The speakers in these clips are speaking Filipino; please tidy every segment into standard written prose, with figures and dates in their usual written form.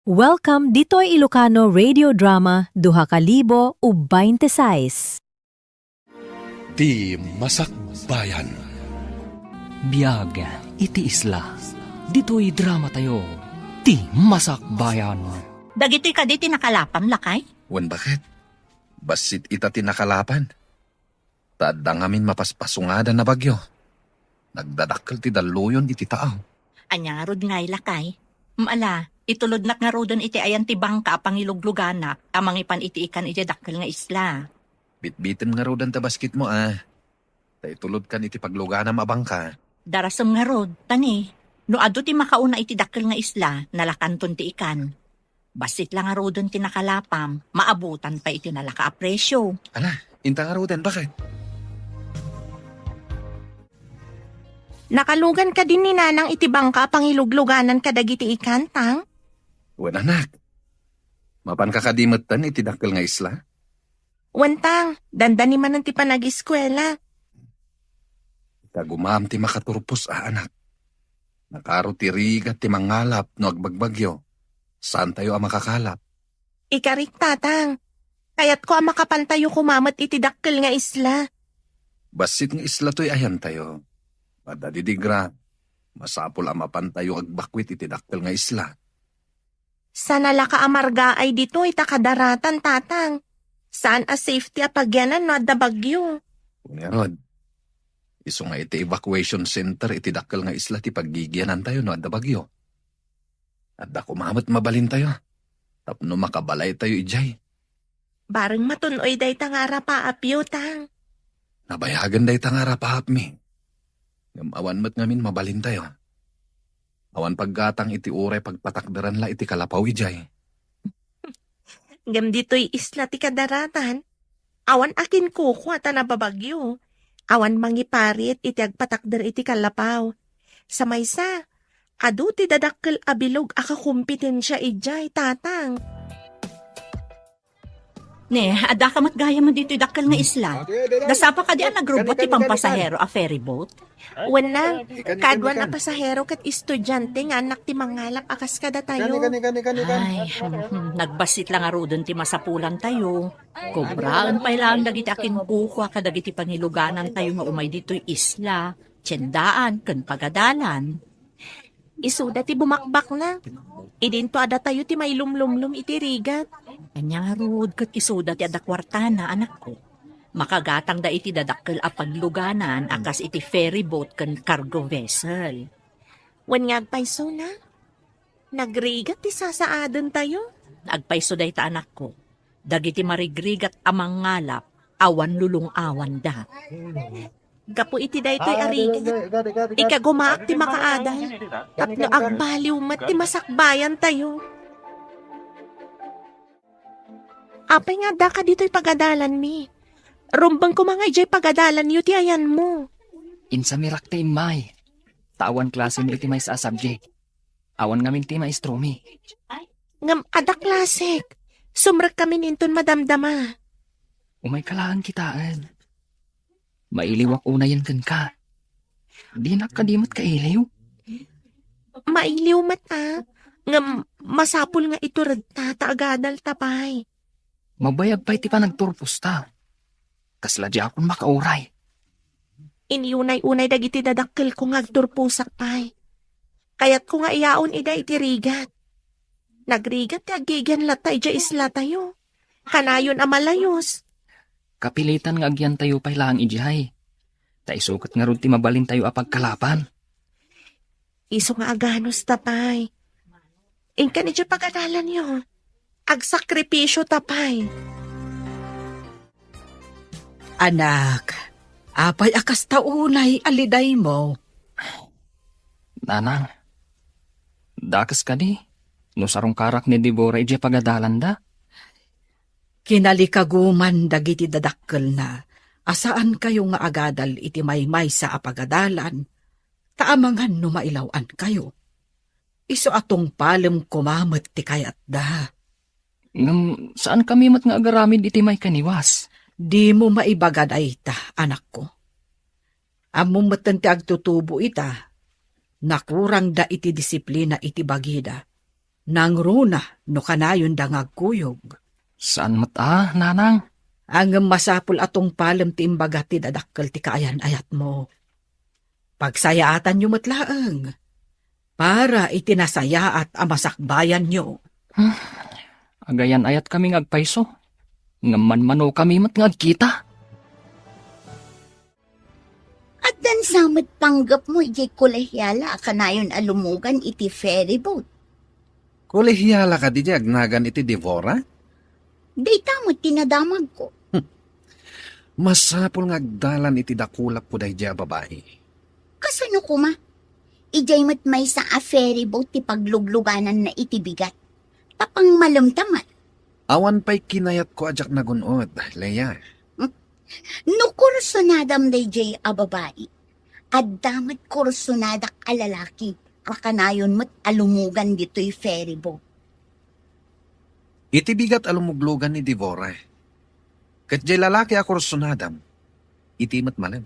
Welcome dito'y Ilocano Radio Drama Duha ka Libo ug 26. Di Masakbayan. Biyag, iti isla. Dito'y drama tayo. Di Masakbayan. Dagiti ka di tinakalapan lakay? Wan bakit? Basit ita tinakalapan. Tadda ngamin mapaspasungadan na bagyo. Nagdadakkel ti daluyon iti taaw. Anya nga rod ngay lakay? Maala, itulod nak nga rodon iti ayan ti bangka pangilugluganak amangipan iti ikan iti dakkel nga isla. Bitbitin nga rodan ta basket mo Tay tulod kan iti paglugana mabangka. Darasem nga rod, tani. No ado ti makauna iti dakkel nga isla, nalakanton ti ikan. Basit lang nga rodon ti nakalapam, maabutan pa iti nalaka-apresyo. Ala, inta nga rodan bakit? Nakalugan ka din ni nanang iti bangka pangilugluganan ka dagiti ikantang? Wan anak. Mapan kakadimetan iti dakkel nga isla. Wantang, dandani man ti panag-eskwela. Kagumam ti makaturpos anak. Nakaro ti rigat ti mangalap no agbagbagyo. Saan tayo ang makakalap? Ikarik tatang, kayat ko ang makapantayo kumamat iti dakkel nga isla. Basit nga isla to'y ayan tayo. Madadidigra, masapol ang mapantayo agbakwit iti dakkel nga isla. Sana laka amarga ay dito itakadaratan tatang. Saan a safety a pagyanan no adda bagyo? Kunirod, iso nga iti evacuation center iti dakkel nga isla ti paggigyanan tayo no adda bagyo. Adda kumamat mabalin tayo. Tapno makabalay tayo ijay. Bareng matunoy day tangara pa apyo tang. Nabayagan day tangara pahap mi. Ngamawan mat ngamin mabalin tayo. Awan paggatang iti uray pagpatakdaran la iti kalapaw ijay. Gam dito'y isla ti kadaratan. Awan akin kuko at nababagyo. Awan mangiparit iti agpatakder iti kalapaw. Sa maysa, adu ti dadakkel abilog akakumpetensya ijay tatang. Ne, ada ka matgaya mo dito dakkel nga isla. Dasapa ka di ang nagrobot ti pampasahero a ferry boat. Wala, kadwa na pasahero kat estudyante nga anak ti mangalap akas kada tayo. Ay, nagbasit lang nga rodon ti masapulan tayo. Kubraan pa ilang dagiti akin bukwa kadagiti pangiluganan tayo nga umay dito'y isla, tiyendaan, ken pagadalan. Isuda ti bumakbak na. Idinto ada tayo ti may lumlumlum iti rigat. Anya nga rod, kat isuda ti adakwartana, anak ko. Makagatang da iti dadakkel a pagluganan akas iti ferry boat ken cargo vessel. Wan nga agpayso na. Nagrigat ti sasaadan tayo. Agpayso day ta anak ko. Dagiti marigrigat amang ngalap, awan lulong awan da. Gapo iti daytoy arigat. Ikagumaak ti makaaday. Tapno agbaliw mat ti masakbayan tayo. Apay nga da ka dito'y pagadalan mi. Rumbang ko mga ijay pagadalan yu ti ayan mo. Insa mirak ti may. Tawan klase mi iti may sa subject. Awan ngamin ti maestro mi. Ngam ada klasik. Sumrek kami ninton madamdama. Umay kalahan kitaan. Mailiwak unayan kan ka. Di nakadimot ka iliw. Mailiw mata. Ngam masapul nga ito radta taagadal tapay. Mabayag pa iti pa nagturpos ta. Kasla di akong makauray. Iniunay-unay dagiti dadakkel ko nga agturpusak pay. Kayat ko nga iyaon ida iti rigat. Nagrigat ti agigan latay ja isla tayo. Kanayon amalayos. Kapilitan nga agyan tayo pa'y lang ijihay. Taisukat nga ron ti mabalin tayo apagkalapan. Iso nga aganos tapay. Ingkan iti pag-aralan nyo. Agsakripisyo tapay. Anak, apay akas taunay aliday mo. Nanang, dakas ka di. No sarong karak ni Deborah iji pagadalan da. Kinalikaguman dagiti dadakkel na. Asaan kayo nga agadal iti maymay sa apagadalan. Taamangan no mailawan kayo. Iso atong palem kumamet ti kayat da. Ngam, saan kami mat nga agaramid iti may kaniwas? Di mo maibagad ay ita, anak ko. Among matan ti agtutubo ita. Nakurang da iti disiplina iti bagida. Nang runa no kanayon dangagkuyog. Saan mata, nanang? Ang masapul atong palem ti imbaga ti dadakkel ti kaayan ayat mo. Pagsayaatan nyo matlaang. Para itinasayaat amasakbayan nyo. Agayan ayat kami ngagpaiso. Ngaman-mano kami mat ngagkita. At dan samot panggap mo iti kolehyala kanayon alumugan iti ferry boat. Kolehiyala ka di agnagan iti Devora? Dayta mo tinadamag ko. Masapul nga agdalan iti dakulak po day babae. Kasano ko ma? Ijay mat may sa a ferry boat ti paglugluganan na iti bigat. Tapang malamtamat. Awan pa'y kinayat ko ajak nagunod, Leia. No kursunadam day jay a babae. At damat kursunadak a lalaki. Akanayon mat alumugan dito'y ferry boat. Iti bigat alumuglugan ni Devora. Kat jay lalaki ako sunadam, iti mat malam.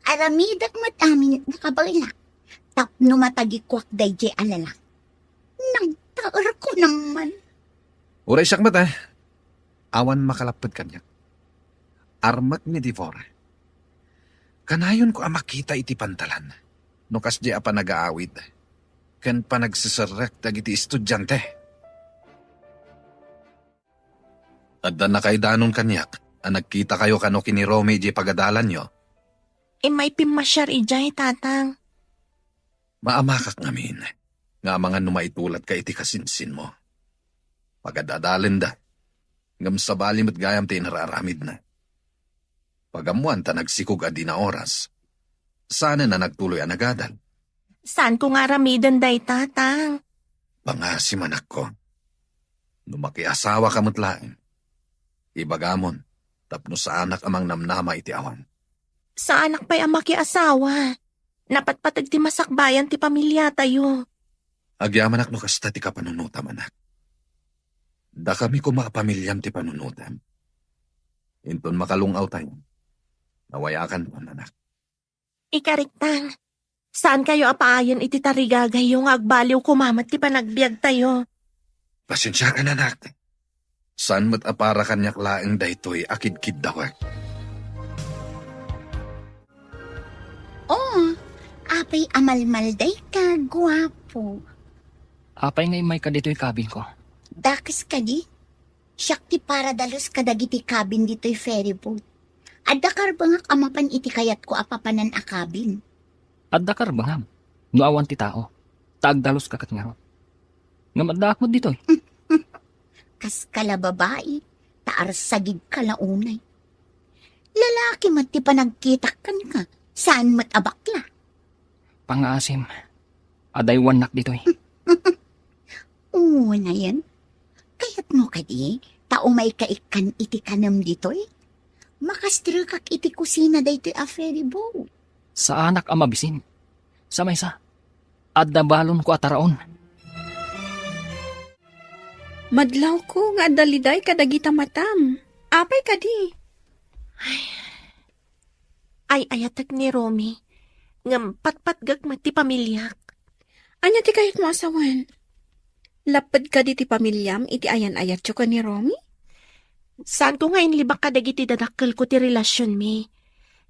Aramidak mat amin nakabala. Tapno matagikwak day jay a lalaki. Nang taar ko naman. Uray siyak mata, awan makalapad kanya. Armat ni Devora. Kanayon ko ang makita iti pantalan. No kasdi apa nag-aawid. Kan pa nagsisarak dagiti estudyante. At na kay danon kanyak, ang nagkita kayo kano kini Romy di pagadalan nyo. May pimasyar ijay, tatang. Maamakak ngamin, nga mga numaitulat ka iti kasinsin mo. Pagadadalin da, ngam sabali mat gayam ti nararamid na. Pagamuan ta nagsikog adi na oras, sana na nagtuloy ang nagadal. Saan ko nga ramidan day, tatang? Pangasim anak ko. Numakiasawa ka mutlain. Ibagamon, tapno sa anak amang namnama iti awan. Sa anak pa'y ang makiasawa. Napatpatag ti masakbayan ti pamilya tayo. Agyaman ak no kasta ti kapanunutam anak. Da kami kumapamilyam ti panunutam. Inton makalungaw tayo. Nawayakan mo anak. Ikariktang, saan kayo apaayon iti tarigagay yung agbaliw kumamat ti panagbiag tayo? Pasensya ka na anak. Saan mat apara kanyak laeng daytoy akid-kid dawag. Oh, apay amalmalday ka, guwapo. Apay ngay may kadito'y kabin ko. Dakas ka di? Siyak ti para dalos kadagiti cabin dito'y ferry boat. Adakar ba nga kamapan iti kayat ko apapanan a cabin? At dakar bangam. Nuawan ti tao. Taagdalos ka kat nga ron. Ngamaddaak mo dito'y. Kas kala babae, taar sagid kalaunay. Lalaki mat ti panagkitak kan ka, saan mat abakla? Pangasim. Aday wanak dito'y. Oo na yan. Kayat mo kadi, tao may kaikan iti kanam dito'y. Makastro kak iti kusina dayto'y a ferry boat. Sa anak ang mabisin. Sa may sa. Adda balon ko ataraon. Madlaw ko nga daliday kadagita matam. Apay kadi. Ay ayatag ni Romy. Ngam patpatgag mat ti pamilyak. Anya ti kayat mo asawan? Lapad ka di ti pamilyam iti ayan-ayat ka ni Romy? Saan ko ngayon libak kadagiti dadakkel ko ti relasyon mi?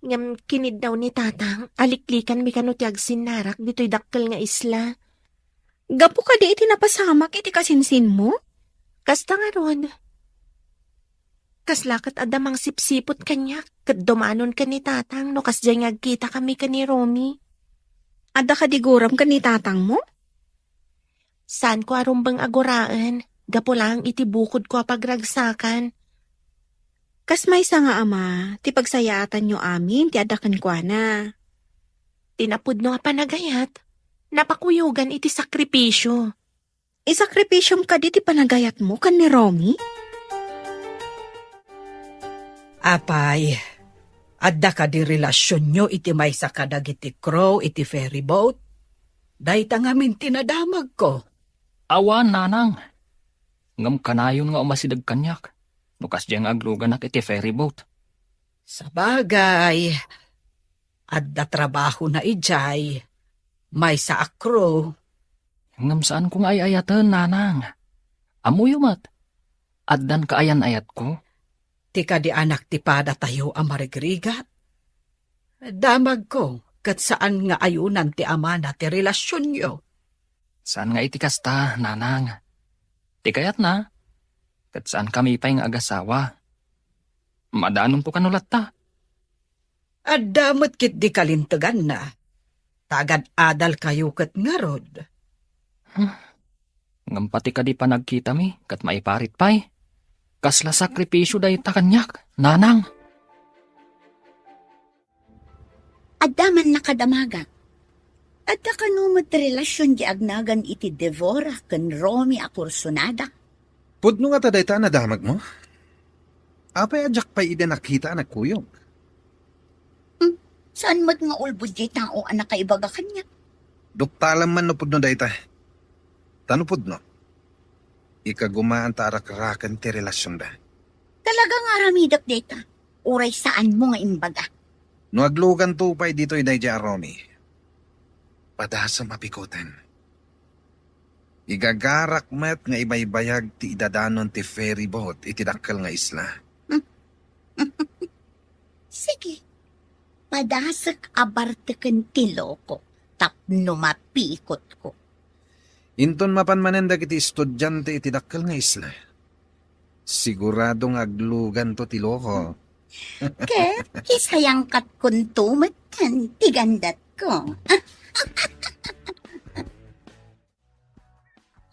Ngam kinid daw ni tatang, aliklikan mi kano ti agsinarak dito'y dakkel nga isla. Gapo ka di iti napasamak iti kasinsin mo? Kasta nga ron. Kaslakat adamang sipsipot kanyak, kat dumanon ka ni tatang no kasdyan ngagkita kami ka ni Romy. Adda ka diguram ka ni tatang mo? Saan ko arumbang aguraan, gapo lang iti bukod ko pagragsakan. Kas may sa nga ama, ti pagsayaatan nyo amin, ti adakan kwa na. Tinapod no nga panagayat, napakuyugan iti sakripisyo. Isakripisyom ka di ti panagayat mo kan ni Romy? Apay, adda ka di relasyon nyo iti may sa kadag iti crow iti ferry boat. Dahita nga min tinadamag ko. Awan, nanang. Ngam kanayon nga umasidag kanyak. Nukas diyang agluganak iti ferry boat. Sa bagay, adda trabaho na ijay, may sa akro, Ngam saan ko nga ayayatan, nanang. Amuyo mat. Addan ka ayan ayat ko. Tika di anak ti pada tayo ang marigrigat. Damag ko, kat saan nga ayunan ti ama na ti relasyon nyo. Saan nga iti kasta, nanang? Ti kayat na. Kat saan kami pa yung agasawa. Madanon to kanulat ta. Adamot kit di kalintagan na. Tagad adal kayo kat nga rod. Ngam pati ka di pa nagkita mi, kat maiparit pa'y. Kasla sakripisyo dahi ta kanyak, nanang. Adaman nakadamaga. Adda kanumot relasyon di agnagan iti Devora ken Romy a kursunada. Pudno nga taday ta na damag mo. Apay adyak pa ida nakita na kuyog. Saan mat nga ulbud di tao ang nakaibaga kanya? Duktalam man no pudno day ta. Tano pudno? Ikagumaan ta arak-arakan ti relasyon da. Talagang aramidak data. Uray saan mo nga imbaga. No aglugan to pa'y dito'y Dayja Romy. Padasa mapikutan. Igagarak met nga ibaybayag ti idadanon ti ferry boat iti dakkel nga isla. Sige. Padasak abarteken ti loko. Tapno mapikot ko. Inton mapanmanenda iti estudyante iti dakkel nga isla. Siguradong aglugan to ti loko. Ket isayang kat kuntumat kan tigandat ko.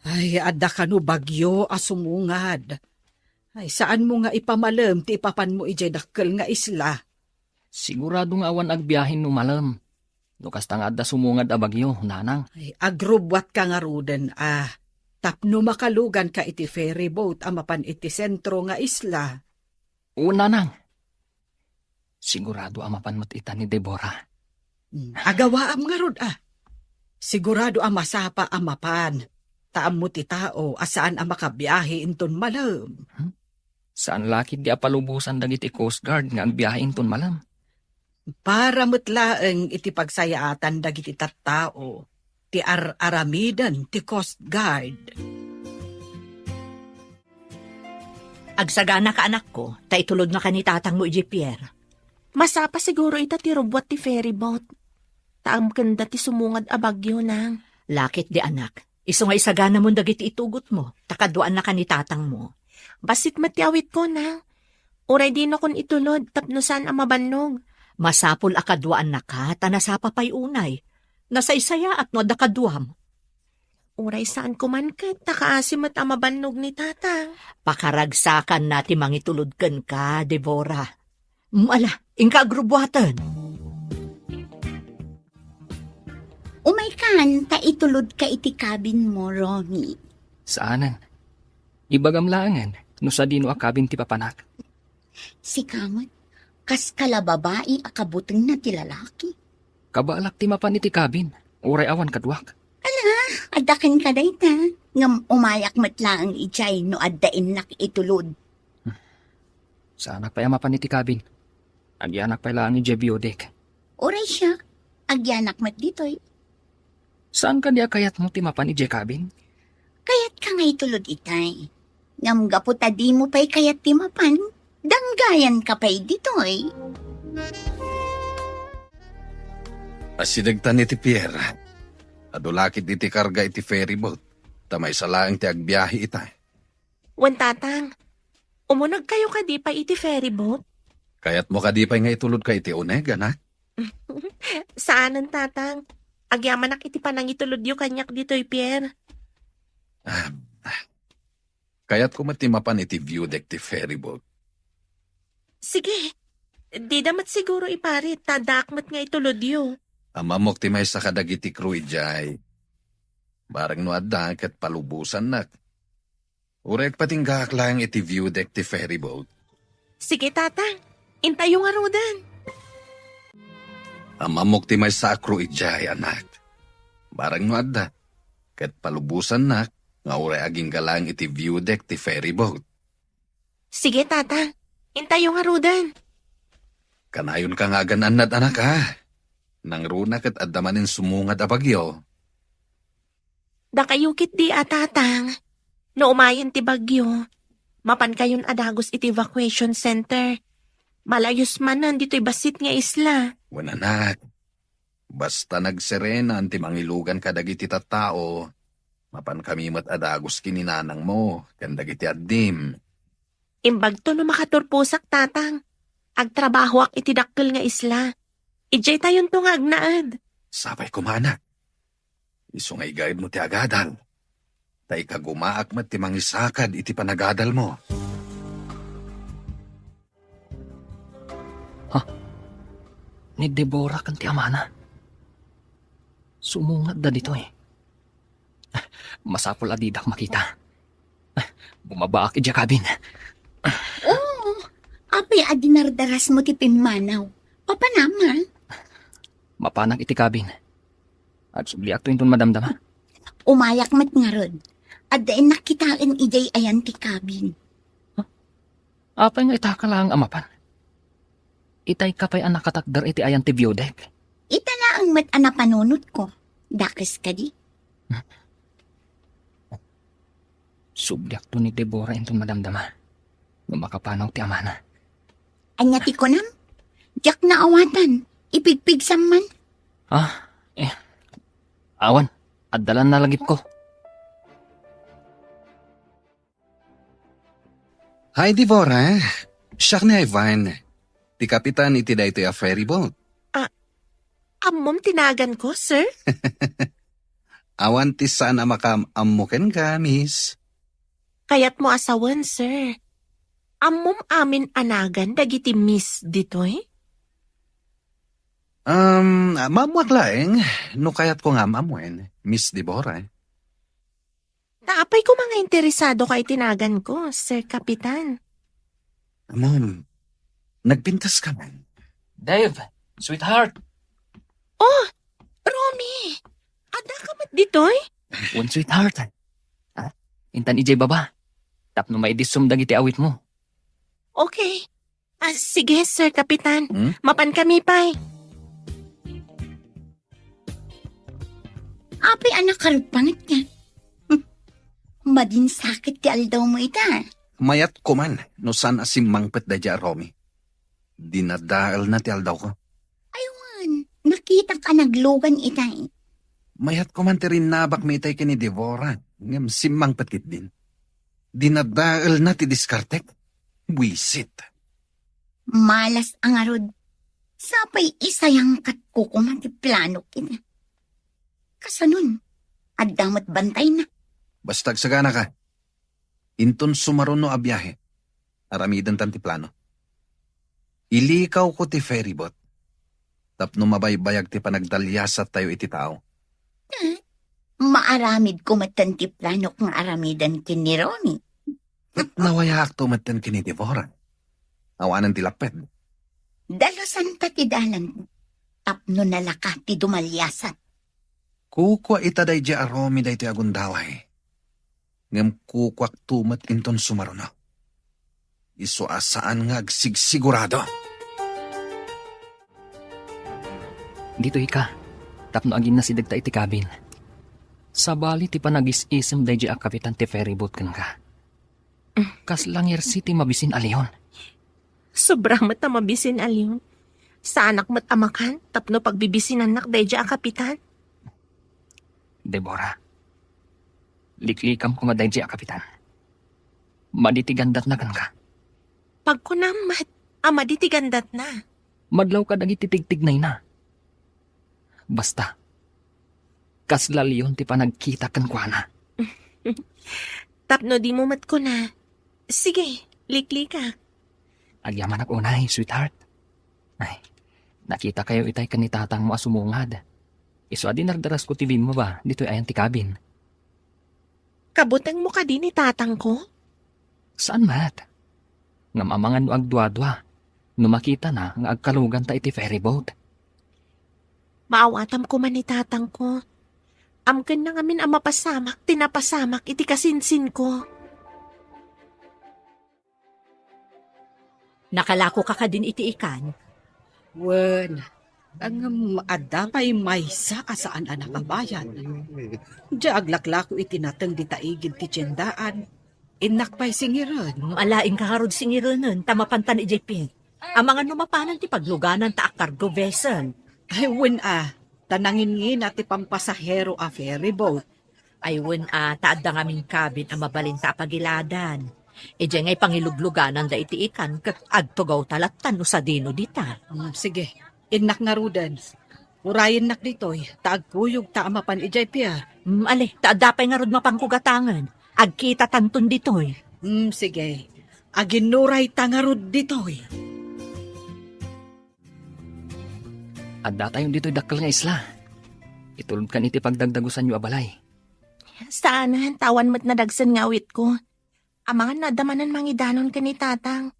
Ay, adda ka no bagyo asumungad. Ay, saan mo nga ipamalam ti ipapan mo ijay dakkel nga isla? Sigurado nga awan agbiyahin no malam. No kasta nga adda sumungad a bagyo, nanang. Ay, agrubwat ka nga ruden, tapno makalugan ka iti ferry boat amapan iti sentro nga isla. O nanang. Sigurado amapan mo't ita ni Deborah. Agawaam nga rod, Sigurado ang masapa amapan. Taam mo ti tao, asaan ang makabiyahe inton malam. Saan lakid di apalubusan dagiti Coast Guard nga agbiyahe inton malam? Para mutlaeng iti pagsayaatan dagiti tattao, ti aramidan ti Coast Guard. Agsagana ka anak ko, ta itulod na ka ni tatang mo iji Pierre. Masapa siguro ita ti robot ti ferry boat. Taam kanda ti sumungad a bagyo nang. Lakit di anak, iso nga isagana mo dagiti itugot mo, takadwaan na ka ni tatang mo. Basit matiawit ko nang. Uray di na kon itulod tapno saan ang mabannog. Masapol akadwaan na ka, tanasapa pa'y unay. Nasa isaya at no dakadwam. Uray saan kuman kat takaasim at ang mabannog ni tatang. Pakaragsakan nati mangitulod ka, Deborah. Ala, ingka agrubwatan. Umay kan, ta itulod ka iti cabin mo, Romy. Saanan? Ibagamlangan, no sa dino akabin ti papanak. Si kamot, kas kala babae akabuteng na ti lalaki. Kabaalak ti mapan iti kabin, uray awan kadwak. Adakan ka dayta, ngam umayak matlaang ijay no addain nak itulod. Saanak pa mapan iti kabin. Agyanak pa lang ni Jebiodek. Oray siya, agyanak mat ditoy. Saan ka diya kayat mo ti mapan iti kabin? Kayat ka nga itulod itay. Ngam gaputa di mo pa'y kayat ti mapan, danggayan ka pa'y ditoy. Asidagtan iti Pierre. Adulakit iti karga iti ferry boat. Tamay salaang ti agbiyahe ita. Wan tatang, umunag kayo ka di pa iti ferry boat? Kayat mo kadipay nga itulod ka iti uneg, anak. Saanan tatang? Agyaman ak iti panang itulod yu kanyak dito'y Pierre. Kayat ko matimapan iti view deck ti ferry boat. Sige, di damat siguro iparit, tadakmat nga itulod yu. Amamok ti may sa kadagiti crew ijay. Barang no adda kat palubusan nak. Urek patinggak lang iti view deck ti ferry boat. Sige tatang, intayo nga rodan. Amamok ti may sa crew ijay, anak. Barang no adda kat palubusan nak. Nga urek aging galang iti view deck ti ferry boat. Sige tatang, intayo nga rodan. Kanayon ka nga gananad, anak, ha? Nang runak at adamanin sumungad a bagyo. Da kayukit di atatang. No umayon ti bagyo. Mapan kayon adagos iti evacuation center. Malayos man dito'y basit nga isla. Wananak. Basta nagserena anti mangilugan ka dagiti tattao. Mapan kami mat adagos kininanang mo, kan dagiti addim. Imbag to no makaturpusak tatang. Agtrabaho ak iti dakkel nga isla. Ijay tayon to nga agnaad. Sabay kumanak. Isungay gaid mo ti agadal. Tay kagumaak mat ti mangisakad iti panagadal mo. Ni Deborah kan ti amana. Sumungat da dito eh. Masapol adidak makita. Bumaba aki dya kabin. Oo, apay adinardaras mo ti pimanaw. Papanama. Mapanak iti kabin. At subli akto yung madamdama. Umayak mat nga rod. At dain nakitaan ijay ayan ti kabin. Apay nga itaka lang amapan. Itay kapay ang nakatakdar iti ayan ti biodek. Itala ang mat anapanunot ko. Dakes ka di. Subli akto ni Deborah yung madamdama. Nung makapanaw ti amana. Anya ti ko nam. Diyak na awatan. Ipigpig man. Awan, at dalan na lagip ko. Hi, Deborah. Siya ni Ivan. Ti kapitan iti daytoy a ferry boat. Amom tinagan ko, sir? Awan ti sana makamamuken ka, miss. Kayat mo asawan, sir. Amom amin anagan dagiti miss ditoy? Mamuak laeng, no kayat ko nga mamuen, Miss Deborah. Naapay ko mga interesado kay tinagan ko, Sir Kapitan. Mom, nagpintas ka man. Dave, sweetheart. Oh, Romy! Ada ka mat ditoy? One sweetheart. Intan ijay baba. Tapno may disum dagiti awit mo. Okay. Sige, Sir Kapitan. Hmm? Mapan kami pa'y. Apay anak karupangit niya. Madin sakit ti aldaw mo ita. Mayat ko man, no san asimangpet da dya, Romy. Dinadaal na ti aldaw ko. Aywan, nakita ka naglogan ita. Mayat ko man ti rinabak mi itay kini Deborah. Ngam simangpet kit din. Dinadaal na ti diskartek. Wisit. Malas ang arod. Sapay isayang kat kukuman ti plano kita. Kasanun, adamot bantay na. Bastag sagana ka. Inton sumaron no abiyahe. Aramidan tan ti plano. Ilikaw ko ti ferryboat. Tapno mabaybayag ti panagdalyasat tayo iti tao. Maaramid ko matan ti plano kung aramidan kini Ronnie. At nawayak to matan kini Deborah. Awanan ti laped. Dalosan ta ti dalan. Tapno nalaka ti dumalyasat. Kukwa itaday di aromi da iti agundaway. Ngam kukwak tumat inton sumaruno. Iso asaan nga agsigsigurado. Dito ika. Tapno agin na si dagta iti kabin. Sabali ti panagis-isem da a kapitan ti ferryboat kan ka. Kaslangir city mabisin aliyon. Sobrang mata mabisin aliyon. Sa anak mat amakan, tapno pagbibisin anak dayja ang kapitan. Deborah, liklikam ko maday a kapitan. Maditigandat na kan ka. Pagkunamat, ama ditigandat na. Madlaw ka dagiti tigtignay na. Basta, kaslaliyon ti panagkita kan kwa na. Tapno di mo mat ko na. Sige, likli ka. Agyaman ak unay, sweetheart. Ay, nakita kayo itay kanitatang mo asumungad. Iso adi nardaras ko tibin mo ba, dito'y ayan ti kabin. Kabutang mo ka din ni tatang ko? Saan mat? Ngamamangan no agdwa-dwa. Numakita na nga agkalugan ta iti ferryboat. Maawatam ko man ni tatang ko. Amken na ngamin ang mapasamak, tinapasamak iti kasinsin ko. Nakalako ka din iti ikan. Wen, Ang adda pa'y maysa asaan anak kabayan. Diya aglaklako itinatang di taigid ti tiyendaan. Inak pa'y singiran. Alaing kaharod singirunan, tamapantan ijipin. Ang mga numapanan ti pagluganan ta akargo vessel. Ay, tanangin ngin at ti pampasahero a ferry boat. Ayun taad da ngamin kabin ang mabalinta pagiladan. Ije ngay pangilugluganan da iti ikan kat adtugaw talatan sa dino dita. Sige, inak nga rudan. Urayin nak ditoy, taagpuyog ta amapan ijay piya. Ale, taad dapay nga rod mapangkugatangan. Agkita tantun ditoy. Sige, aginuray tangarod ditoy. Adda tayong dito'y dakkel nga isla. Itulod kan iti pagdagdagusan yu abalay. Saan, tawan mo't nadagsan nga awit ko. Amangan nadamanan mangidanon ka ni tatang.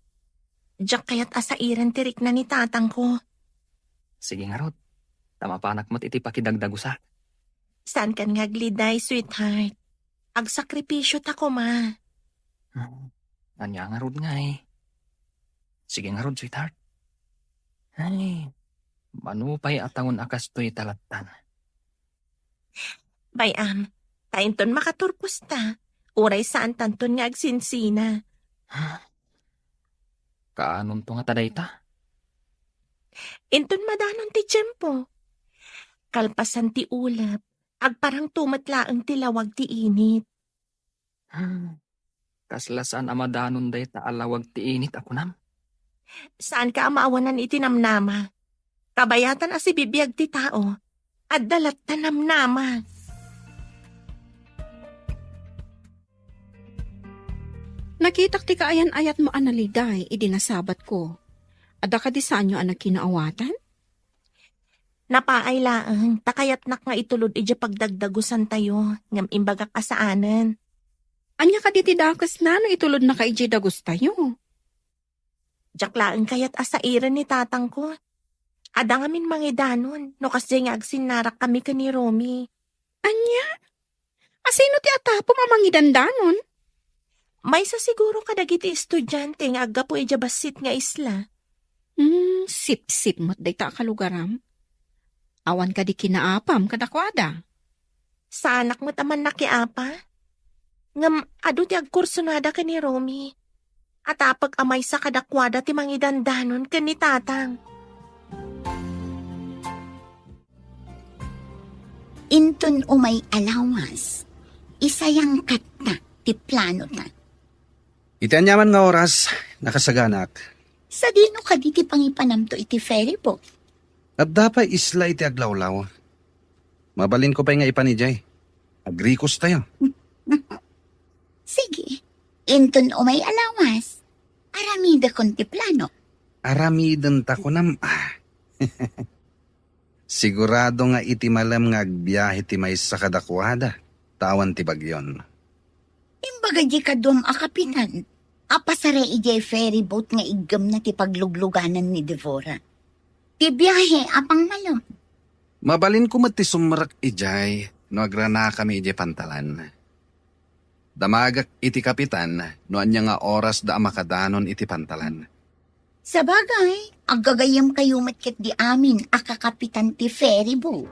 Diyak kaya't asairan tirik na ni tatang ko. Sige nga rod. Tamapanak mo't iti pakidagdagusa. Saan kan nga gliday, sweetheart? Agsakripisyo ta ko, ma. Anya nga rod nga eh. Sige nga rod, sweetheart. Ay, manupay atangon akas to'y talatan. Bayam, tainton makaturpos ta. Uray saan tanton nga agsinsina. Kaanon to nga taday ta? Inton madanon ti tiyempo. Kalpasan ti ulap, agparang tumatlaang tilawag ti init. Kaslasan amadanon day ta alawag ti init ako nam. Saan ka amaawanan itinamnama? Kabayatan asi bibiyag ti tao, at dalat tanamnama. Nakitak ti kaayan-ayat mo analiday, idinasabat ko. Ada ka di saan nyo anak kinaawatan? Napaay laang, takayat nak nga itulod ija pagdagdagusan tayo, ngam imbaga kasaanan. Anya ka di tidakas na, no itulod na ka iji dagos tayo. Diyak laang kayat asairan ni tatang ko. Ada ngamin mangidanon, no kasi nga agsinarak kami ka ni Romy. Anya? Asino ti atapo mamangidandanon? May sa siguro kadagiti estudyante nga agapo ija basit nga isla. Sip-sip mo't day ta kalugaram. Awan ka di kinaapam kadakwada. Sa anak mo taman nakiapa? Ngam adu ti agkursunada ka ni Romy. At apag amay sa kadakwada ti mangidandanon ka ni tatang. Inton umay alawas. Isayang kat na, ti plano na. Iti anyaman nga oras, nakasaganak. Sa dino ka di ti pangipanamto iti ferry boat. At dapat isla iti aglawlaw. Mabalin ko pa nga ipanijay. Agrikos tayo. Sige, inton umay alawas. Aramida kon ti plano. Aramiden ta ko nam. Sigurado nga iti malam nga agbiyahe ti may sa kadakwada. Tawan ti bagyon. Imbaga di ka duam a kapitan. Apasare ijay ferry boat nga igam na ti paglugluganan ni Devora. Ti biyahe apang malam. Mabalin ko ti sumrak ijay no agrana kami ijay pantalan. Damagak iti kapitan no anya nga oras da makadanon iti pantalan. Sa bagay, agagayam kayo matkit di amin akakapitan ti ferry boat.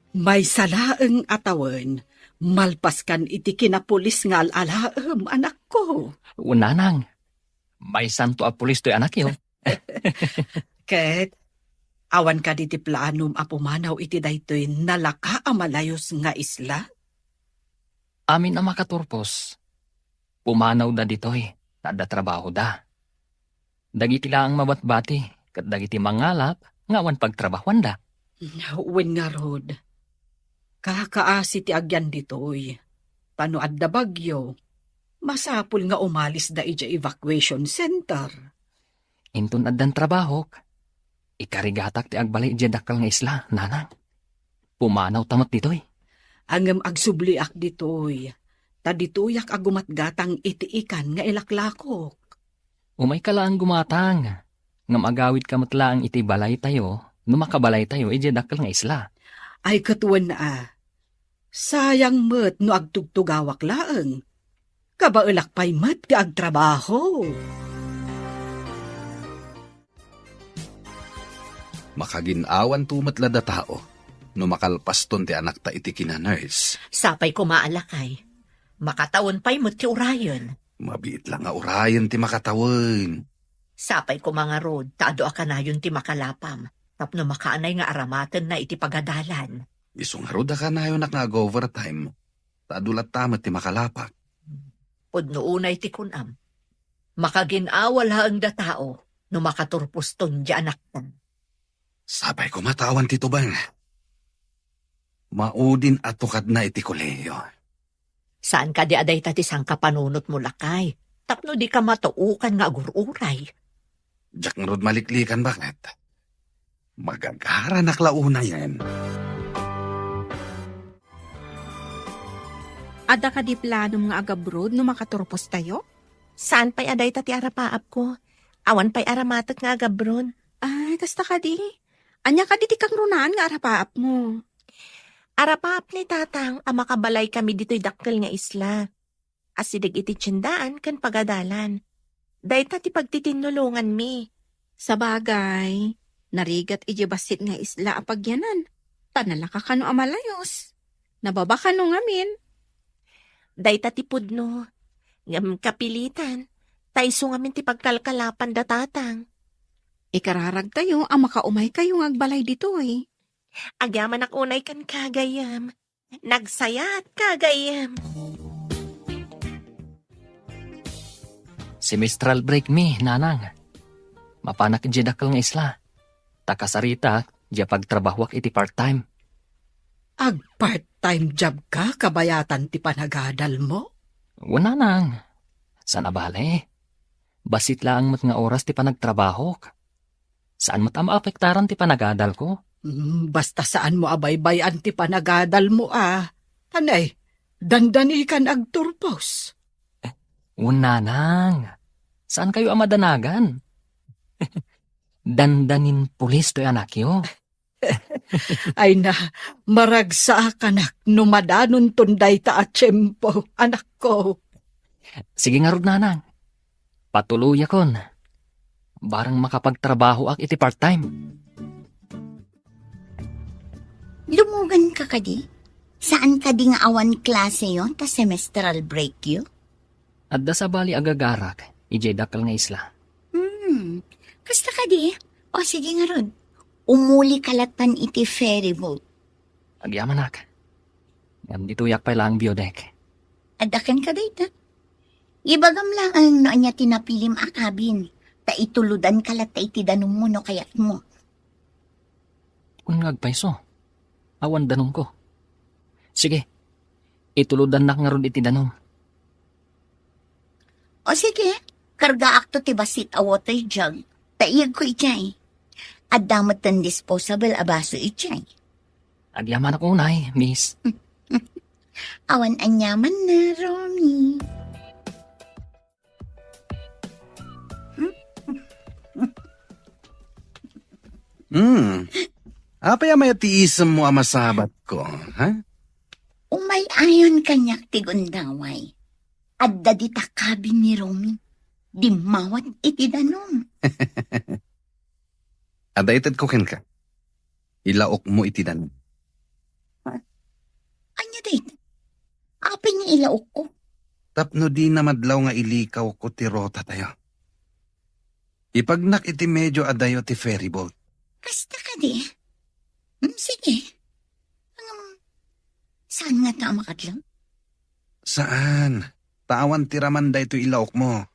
May salaeng atawan, malpaskan iti kinapulis nga alalaem, anak ko. Unanang, may santo a pulis to'y anak yo. Ket, awan ka di ti planum a pumanaw iti daytoy nalaka a malayos nga isla? Amin ang makaturpos. Pumanaw da dito'y, tada trabaho da. Dagiti lang mabatbati, kat dagiti mangalap, ngawan pagtrabahuan da. Wen nga rod. Kakaasi ti agyan ditoy. Tano adda bagyo. Masapul nga umalis da ija evacuation center. Intun addan trabahok. Ikarigatak ti agbalay ija dakal nga isla, nanang. Pumanaw tamat ditoy. Angem agsubliak ditoy. Ta ditoyak agumatgatang itiikan nga ilaklakok. Umay ka lang gumatang. Ngam agawid ka matlaang iti balay tayo, numakabalay tayo ija dakal nga isla. Ay katuan na. Sayang met no agtugtugawak laeng. Kabaelak pa'y met ti agtrabaho. Makaginawan tumatla da tao, no makalpas ton ti anak ta iti kina-nurse. Sapay ko maalakay. Makatawon pa'y mo ti urayon. Mabiit lang nga urayan ti makatawin. Sapay ko mga rod, taado akanayon ti makalapam. Tapno makaanay nga aramatan na iti pagadalan. Isong haruda ka na yun nag-overtime. Tadulat tamat ti makalapak. Pudno unay ti kunam. Makaginawal haang da tao, no makaturpuston di anak tan. Sabay ko matawan ti tubang. Maudin at tukad na iti koleyo. Saan ka di aday tati sang kapanunot mo lakay? Tapno di ka matuukan nga agururay. Diyak nga rod maliklikan bakit? Magagara naklauna yan. Ada ka di plano nga agabrod no makaturpos tayo? Saan pa'y aday tati arapaap ko? Awan pa'y aramatak nga agabron. Ay, kasta ka di. Anya ka di ti kang runaan nga arapaap mo. Arapaap ni tatang, makabalay kami dito'y dakkel nga isla. Asidig iti tiyendaan kan pagadalan. Day tati pagtitinulungan mi. Sa bagay, narigat iji basit nga isla apagyanan. Tanala ka kano amalayos. Nababa ka no ngamin. Day tati pudno. Ngam kapilitan. Taiso ngamin ti pagkalkalapan da tatang. Ikararag tayo ang makaumay kayo ng agbalay dito eh. Agyaman ak unay kan kagayam. Nagsayat kagayam. Semestral break mi, nanang. Mapanak di dakkel nga isla. Takasarita, di pagtrabahwak iti part-time. Ag part-time job ka, kabayatan ti panagadal mo? Wala nang. Sana bale? Basit lang mat nga oras ti panagtrabahok. Saan mat maapektaran ti panagadal ko? Basta saan mo abaybayan ti panagadal mo Tanay, dandani kan agturpos. Una nang. Saan kayo amadanagan? Dandanin pulis to'y anak yo. Ay na, maragsa kanak numadanon tunday ta at tiyempo, anak ko. Sige nga rod nanang. Patuloy akon. Barang makapagtrabaho ak iti part-time. Lumugan ka kadi? Saan ka di nga awan klase yon ta semestral break yo? Adda sa bali agagarak, ijay dakal nga isla. Kasta ka di? O sige nga ron. Umuli kalatan iti ferry boat. Agyaman ak. Ngam dituyak pa lang biodek. Adakan ka dayta. Ibagam lang ang noon niya tinapilim akabin. Ta ituludan kalat ta iti danong mo no kayat mo. Kung ngagpaiso, awan danong ko. Sige, ituludan nak nga ron iti danong. O sige, karga akto ti basit a water jug. Taiyag ko ichay. At damot ang disposable abaso ichay. Agyaman ako unay, miss. Awan anyaman na, Romy. Apay amay tiisam mo amasabat ko, ha? Umay ayon kanyak ti gundaway. Adda di takabin ni Romy. Di mawat iti danom. Adaytad ko ken ka. Ilaok mo iti danom. Anya dayta? Apay niya ilaok ko. Tapno di na madlaw nga ilikaw ko ti rota tayo. Ipagnak iti medyo adayo ti ferry boat. Kasta ka di? Sige. Saan nga ta makadlang? Saan? Tawan tiraman da ito ilaok mo.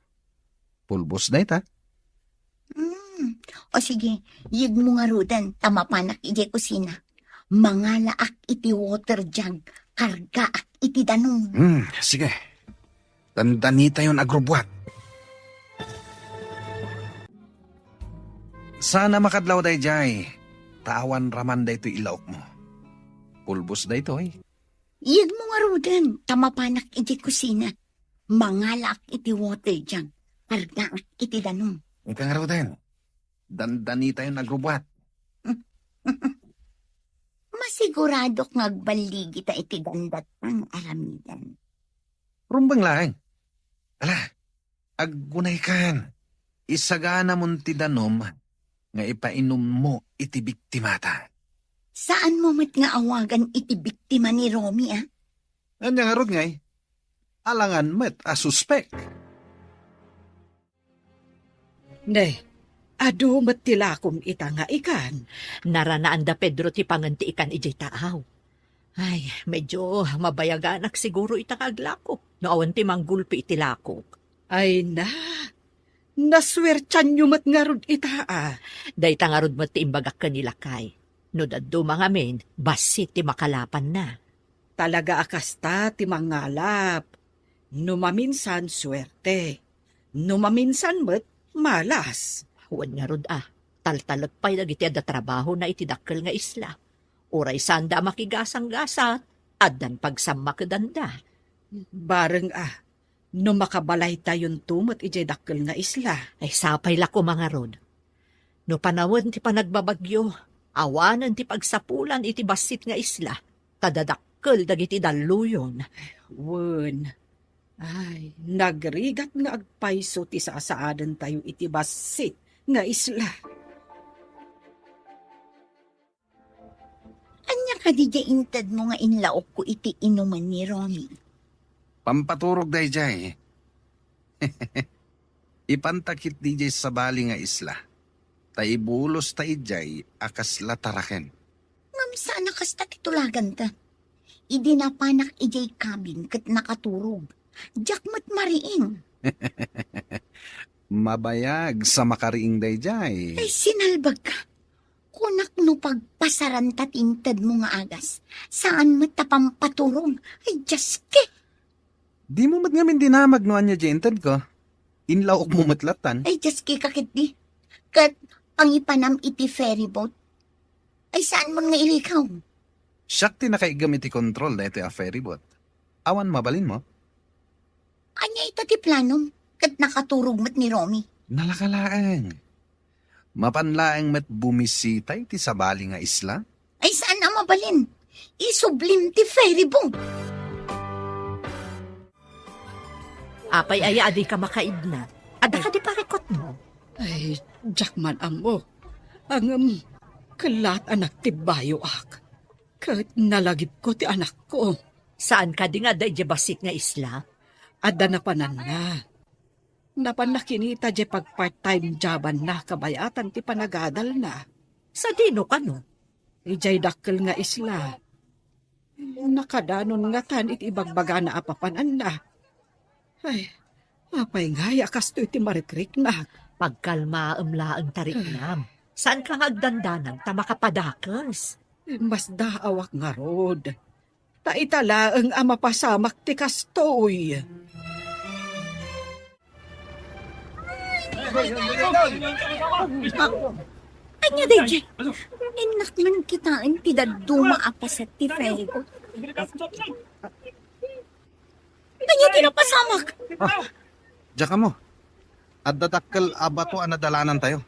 Pulbos da ita. O sige, yig mo nga rudan, tamapanak iti kusina. Mangalaak iti water jug, kargaak iti danong. Sige. Tandani tayo agrobwat. Sana makadlaw day jay. Tawan raman da ito ilaok mo. Pulbos da ito Yig mo nga rudan, tamapanak iti kusina. Mangalaak iti water jug, kargaak iti danong. Ika nga raw din. Dandani tayo nagrubwat. Masigurado nga agbaligi ta iti gandat ang aramidan. Rumbang lang. Ala, aggunay kan. Isagana mon ti danom, nga ipainom mo iti biktimata. Saan mo met nga awagan iti biktima ni Romy, ah? Anya nga rod ngay, alangan met a suspek. Ne, adu matilakom ita nga ikan. Naranaan da Pedro ti panganti ikan ijay taaw. Ay, medyo mabayaganak siguro itang aglako. No awan ti manggulpi iti lakok. Ay na, naswertyan nyo mat nga rod ita ah. Day tangarod mo ti imbagak kanila kay. No daddo mga men, basit ti makalapan na. Talaga akasta ti mangalap. Numaminsan swerte. Numaminsan met malas. Huwag nga rod taltalag pa'y dagiti da trabaho na itidakkel nga isla. Uray sanda makigasang-gasa, addan pagsamakadanda. Bareng no makabalay tayon tumot ijay dakkel nga isla. Ay sapay lako mga rod. No panawon ti panagbabagyo, awanan ti pagsapulan iti basit nga isla, kadadakkel dagiti daluyon. Wen, ay, nagrigat nga agpayso ti sasaadan tayo iti basit nga isla. Anya ka di intad mo nga inlaok ko iti inuman ni Romy. Pampaturog dayjay. Ipantakit DJ sa bali nga isla. Taibulos taijay akas lataraken. Ngam sana kasta kitulagan ta. Idi napanak ijay kabin kat nakaturog. Jakmat mariing. Mabayag sa makariing dayjay. Ay sinalbag ka. Kunak no pagpasaran tatintad mo nga agas. Saan matapampaturog? Ay jaske. Di mo mat ngamin dinamag no anya jentad ko. Inlaok mo matlatan. Ay jaske kakit di. Kat pangipanam iti ferry boat. Ay saan mo nga ilikaw? Siyak ti nakaigamit ti kontrol na ito a ferryboat. Awan mabalin mo? Anya ito ti planom? Kat nakaturog mat ni Romy. Nalakalaang. Mapanlaang met bumisitay ti sabali nga isla? Ay saan na mabalin? Isublim ti ferry boat. Apay ay adi ka makaidna. Ada ka di parekot mo. Ay, jakman amo. Ang kalat anak ti bayo ak. Kat nalagip ko ti anak ko. Saan ka di nga day basit nga isla? Ada na panan na. Napan nakinita di pag part-time joban na kabayatan ti panagadal na. Sa dino ka no? Ijay dakkel nga isla. Nakadanon nga tan iti ibagbaga na apapanan na. Ay, apay nga yakas to iti marikrik na. Pagkalma laang tariknam. Saan ka nga agdandanan ta makapadakas? Mas daawak nga rod. Taitalaang amapasamak ti kastoy. Anya DJ, inak man kitain ti daduma apasat ti ferry boat. Anya tinapasamak. Diyan ka mo. At dadakkel abato anadalanan tayo.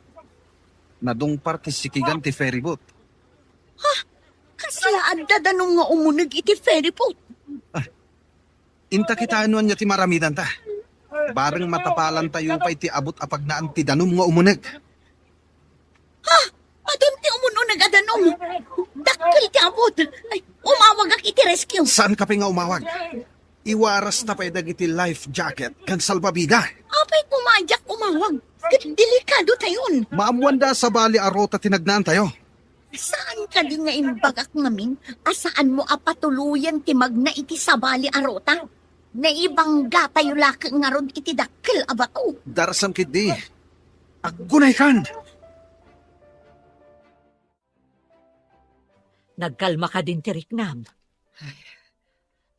Nadung partisikigan ti ferryboat. Kasla adda danong nga umunog iti ferry boat. Inta kita anuan niya ti maramidan ta. Bareng matapalan tayo pa iti abot apag naan ti danom nga umuneg. Adun ti umununag adanom. Dakkel ti abot. Ay, umawag ak iti rescue. Saan ka pa nga umawag? Iwaras na pa iti life jacket kang salbabida. Apay pumadyak umawag. Kat delikado tayon. Maamwanda sa bali arota tinagnaan tayo. Saan ka din nga imbagak ngamin? Asaan mo apatuluyan ti magna iti sabali arota? Naibangga tayo laki nga ron iti dakkel abato. Darasam kidi. Aggunay kan. Nagkalma ka din tiriknam.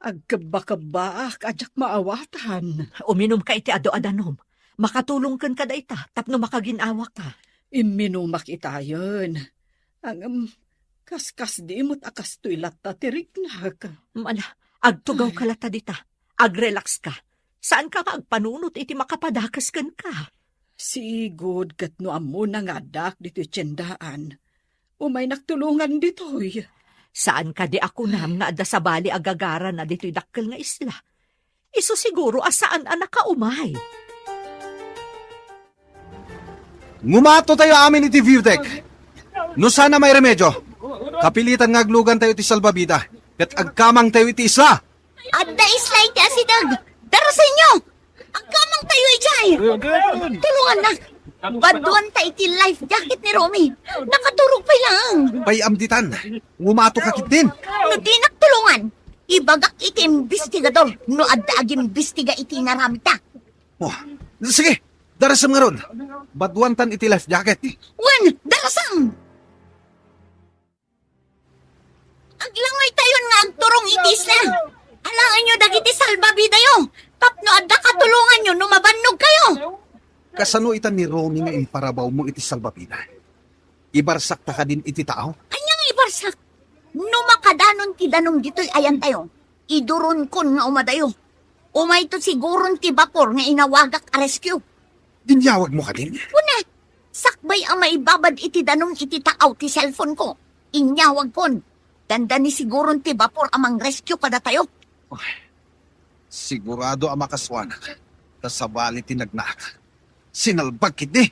Agkaba-kaba ajak maawatan. Uminom ka iti ado-adanom. Makatulong kan kada ita, tapno makaginawa ka. Iminumak itayon. Ang kaskas di mo't akas to'y lata tiriknak. Mala, agtugaw ka lata dita. Agrelax ka. Saan ka agpanunot iti makapadakas kan ka? Sigod kat no amo na nga dak dito tiyendaan. Umay nagtulungan dito'y. Saan ka di ako nam nga adda sa bali agagara na dito'y dakkel nga isla? Iso siguro asaan anak ka umay. Ngumato tayo amin iti Viewtech. No sana may remedyo. Kapilitan nga aglugan tayo iti salbabida. Kat agkamang tayo iti isla. Adda isla iti asidag. Daro sa inyo. Ang kamang tayo ijay. Tulungan na. Baduan ta iti life jacket ni Romy. Nakaturog pa lang. Payamditan. Ngumato kakit din. No di nagtulungan. Ibagak iti investigador. No adda ag imbestiga iti naramita. Oh, sige. Darasam nga ron. Badwantan iti life jacket. Wan, darasang. Aglangay tayo nga agturong iti isla. Alangan nyo dagiti salbabida yo. Tapno adda katulungan nyo no mabannog kayo. Kasano itan ni Romy nga imparabaw mo iti salbabida? Ibarsak ta ka din iti tao? Kanyang ibarsak. No makadanon ti danong dito'y ayan tayo. Iduron kon nga umadayo. Umay to siguron ti bapor nga inawagak a rescue. Dinyawag mo ka din? Una, sakbay ang maibabad iti danong iti taaw ti cellphone ko. Inyawag kon. Tanda ni siguron ti bapor amang rescue kada tayo. Sigurado ang makaswanak. Tasabali tinagnak. Sinalbag kiti.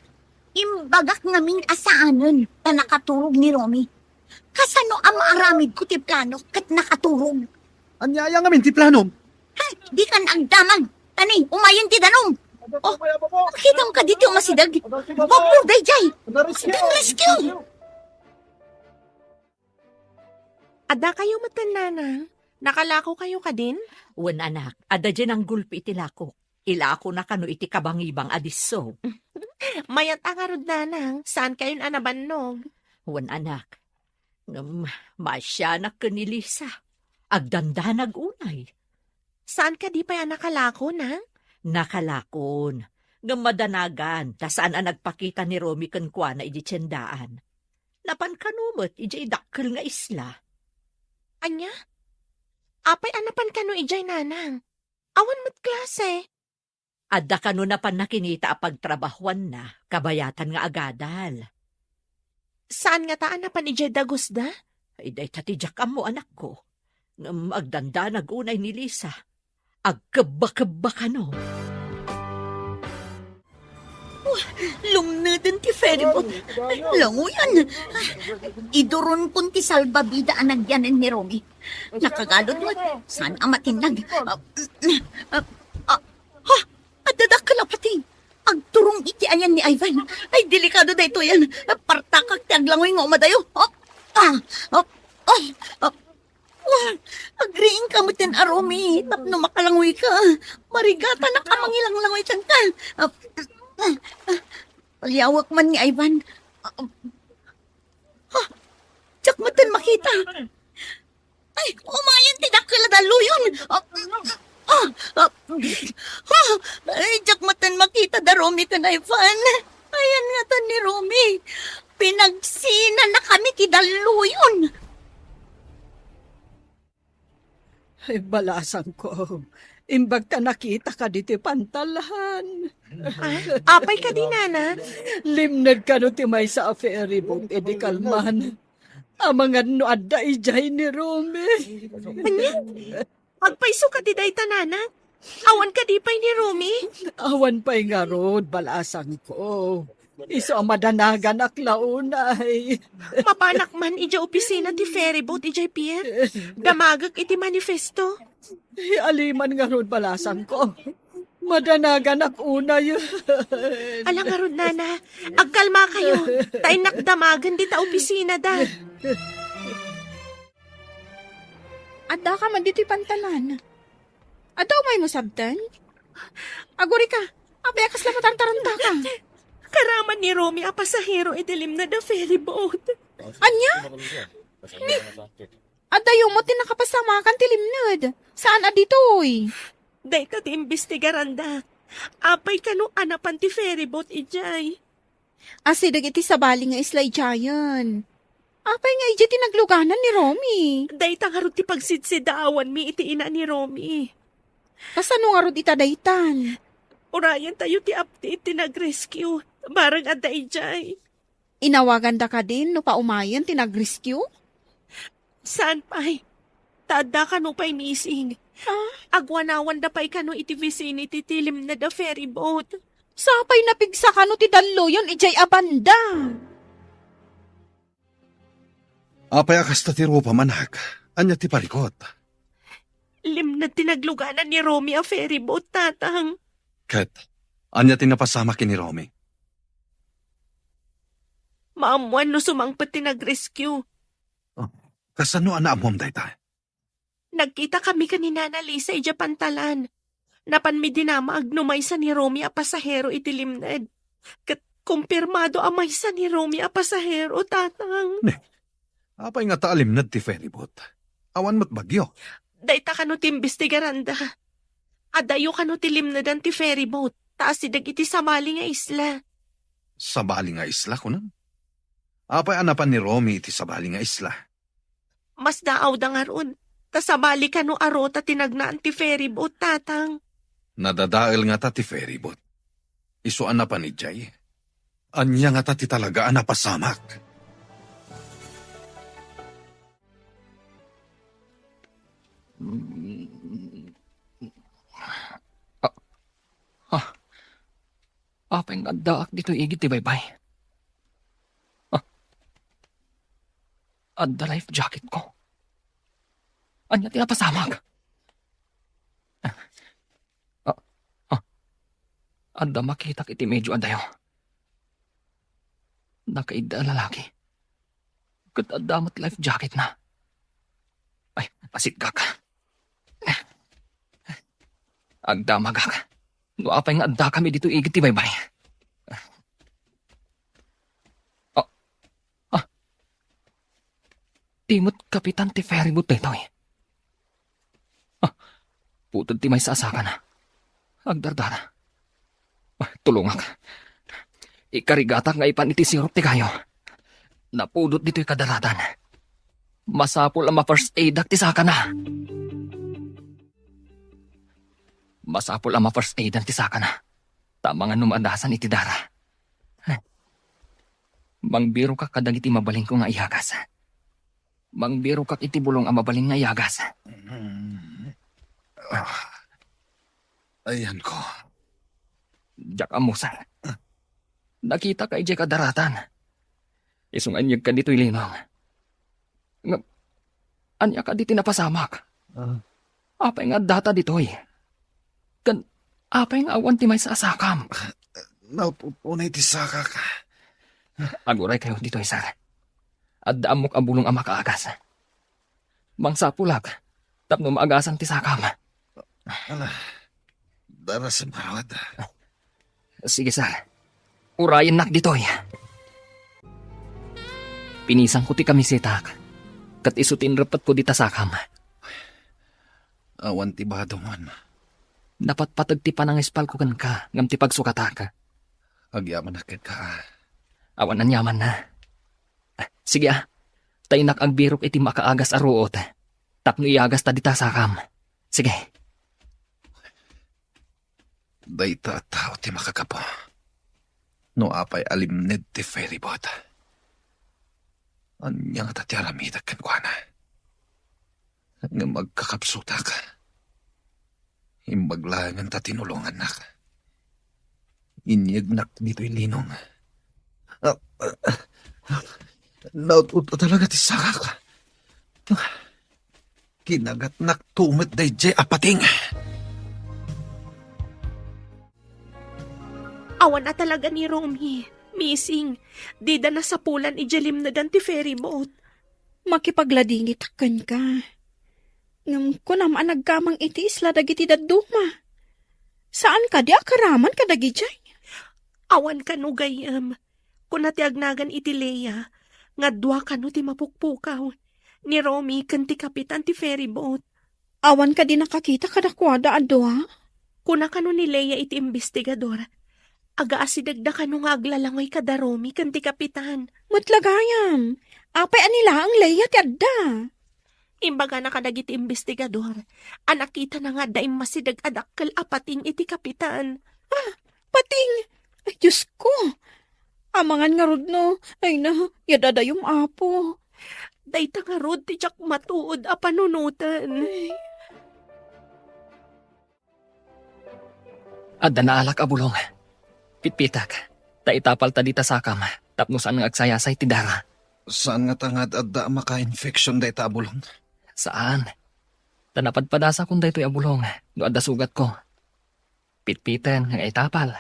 Imbagak naming asaanan na nakaturog ni Romy. Kasano ang maaramid ko ti plano kat nakaturog? Anyaya nga ti plano. Ha, di ka naagdamag. Tani, umayon ti danong. Oh, makita mo ka dito masidag. Bapor dayjay. Sigang rescue. Ada kayo matanana? Nakalako kayo ka din? Wan anak, ada dyan ang gulpi iti lako. Ilako na kano iti kabangibang adiso. Mayat ang arod nanang, saan kayo anabannog? Wan anak, masya na kanilisa. Agdanda nagunay. Saan ka di pa yan nakalako na? Nakalakon. Gamadanagan, tasaan ang nagpakita ni Romy kankwa na iji tiyandaan. Napan kanumot, iji dakkel nga isla. Anya? Apay anapan ka no ijay nanang. Awan mat klase. Adda kano na pan nakinita a pagtrabahuan na, kabayatan nga agadal. Saan nga taan napan ijay dagusda? Ay day tatijak mo anak ko. Agdanda nagunay ni Lisa. Agkaba-kaba ka no. Lumnadan ti ferryboat. Languyan. Iduron kun ti salbabida ang nagyanan ni Romy. Nakagalod mo. Saan ang matinag? Adadakala pati. Agturong iti ayan ni Ivan. Ay, delikado da ito yan. Partakak ti aglangoy nga umadayo. Agriing ka mo tin a Romy. Tapno makalangoy ka. Marigata na ka mangilang langoy tiyan ka. Palyawak man ni Ivan. Tsak mo tin makita. Ay, umayan ti dakila daluyon. Ay, tsak mo tin makita da Romy ka na Ivan. Ayan nga ta ni Romy. Pinagsina na kami ti daluyon. Ay, balasan ko. Imbag ta nakita ka diti pantalan. Apay ka di nana? Limnad ka no ti may sa ferry boat, edi kalman. Amangan no adda ijay ni Romy. Agpaiso ka di day tanana? Awan ka di pay ni Romy? Awan pa'y nga rod, balasan ko. Iso ang madanagan aklaunay. Mapanak man ija opisina ti ferryboat ijay pier. Damagag iti manifesto. Aliman nga rod, balasan ko. Madanagan akunay. Alang nga rod nana, agkalma kayo. Tayo nakdamagan di ta opisina da. Adda ka man dito pantalan. Adaw may musabtan? Aguri ka, abekas lamatan taranta ka. Karaman ni Romy a pasahero idilim na da ferryboat. Anya? Adayo mo tinakapasamakan tilimnod. Saan aditoy? Day ka ti imbestigaran da. Apay ka no anapan ti ferryboat ijay. Asidag iti sabali nga isla ijayan. Apay nga iti tinagluganan ni Romy. Day tangarot ti pagsidsidaawan mi iti ina ni Romy. Kasano nga rod itadaytan? Urayan tayo ti update ti nag-rescue. Barang adda ijay. Inawagan da ka din no paumayan tinag-rescue? Saan pa'y? Tada ka no pa'y missing. Agwanawan da pa'y ka no iti vicinity tilim na da ferryboat. Sapay napigsa ka no ti dalloyon ijay abanda. Apay akas ta ti rupa manag. Anya ti parikot. Limnad tinagluganan ni Romy a ferry boat, tatang. Ket, anya ti napasama kini Romy. Maamuan no sumangpet tinag-rescue. Kasano anaamom dayta? Nagkita kami kanina na Lisa ija pantalan. Napan mi dinama agnumay sa ni Romy a pasahero iti limnad. Kat kumpirmado amay sa ni Romy a pasahero, tatang. Apay nga taalimnad ti ferryboat. Awan mo't bagyo. Dayta ka no timbestigaranda. Adayo ka no ti limnadan ti ferryboat. Taas sidag iti samali nga isla. Sabali nga isla ko nun. Apay anapan ni Romy iti sabali nga isla. Mas daaw da nga ron. Tasabali ka no arota tinagnaan ti ferryboat, tatang. Nadadael nga ta ti ferryboat. Isuan na pa ni Jay. Anya nga ta ti talaga anapasamak. Apay nga daak dito igit ti baybay. Adda life jacket ko. Anya ti napasamag. Adda makita iti medyo adayo. Nakaida lalaki. Kat adda mat life jacket na. Ay, pasigak. Agda magak. No apay nga adda kami dito igit ti baybay. Timot kapitan ti ferryboat na ito eh. Putod ti may sasaka na. Agdardara. Tulungak. Ikarigatak nga ipan iti sirup ti kayo. Napudot dito'y kadaratan. Masapol ang ma-first aid ti saka na. Masapol ang ma-first aid ti saka na. Tama nga numadasan iti dara. Mangbiro ka kadag iti mabaling ko nga ihagas. Mangbiro kak iti bulong ang mabaling nga ihagas. Ayan ko. Diyak amusan. Nakita ka ijay kadaratan. Isunganyag ka dito'y linong. Anya ka diti napasamak. Apay nga data dito'y. Apay nga awan ti may sasakam. Naupupunay ti saka ka. Aguray kayo dito'y sar. At daamok ang bulong ang makaagas. Mangsapulak. Tapno maagasan ti sakam. Ala, dara sa marawad. Sige sar. Urayan nak dito'y. Pinisang ko ti kamisetak. Kat isutin rapat ko di tasakam. Awan ti bado man. Dapat patag ti panangespal ko kan ka. Ngam ti pagsukataka. Agyaman nakit ka. Awan ang yaman na. Sige tainak ang birok iti makaagas aruot. Tapno iagas ta di tasakam. Sige. Dayta at tao ti makakapo. No apay alimned ti ferryboat. Anya nga ti aramidak kan kwa na. Nga magkakapsutak. Imbaglangan ta tinulungan nak. Inyagnak dito'y linong. Naututo talaga ti sakak. Kinagat nak tumit day jay apating. Awan na talaga ni Romy. Missing. Dida na sa pulan ijalim na dan ti ferryboat. Makipagladingit akan ka. Ngam ko naman nagkamang iti isla dagiti daduma. Saan ka di akaraman ka dagijay? Awan ka no gayam. Kung natiagnagan iti Leia, nga dua ka no ti mapukpukaw. Ni Romy kan ti kapitan ti ferryboat. Awan ka di nakakita kadakwada adwa? Kuna ka no ni Leia iti investigador. Agaasidag ka no nga aglalangoy kada Romy kan ti kapitan. Matlagayam. Apay anila ang Leia ti adda. Imbaga na kadag iti investigador. Anakita na nga daim masidag adakkel apating iti kapitan. Pating. Ay, Diyos ko. Amangan nga rod no. Ay na, yadadayong apo. Dayta nga rod ti jak matuod a panunutan. Adda na alak abulong. Pitpitak. Ta itapal ta dita sakam. Tapno saan nga agsayasay ti Dara. Saan nga tangad adda maka-infection day tabulong? Saan? Tanapadpadasa kung daytoy abulong. No adda sugat ko. Pitpiten nga itapal.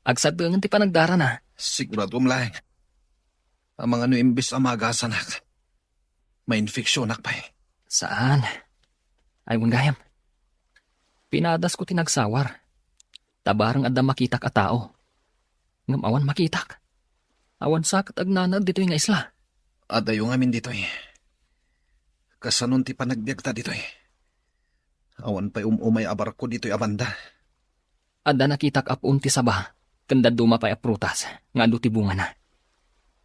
Agsadungan ti panagdara na. Sigurado lang. Ang mga imbis amagasanak. May infeksyonak pa eh. Saan? Ay gayam. Pinadas ko tinagsawar. Tabarang adda makitak a tao. Ngam awan makitak. Awan sakat agnanag dito nga isla. Ada yung amin dito eh. Kasanon ti panagbiagta dito eh. Awan pa umay abar ko dito abanda. Adda nakitak apun ti saba. Kanda duma pa prutas. Nga ti bunga na.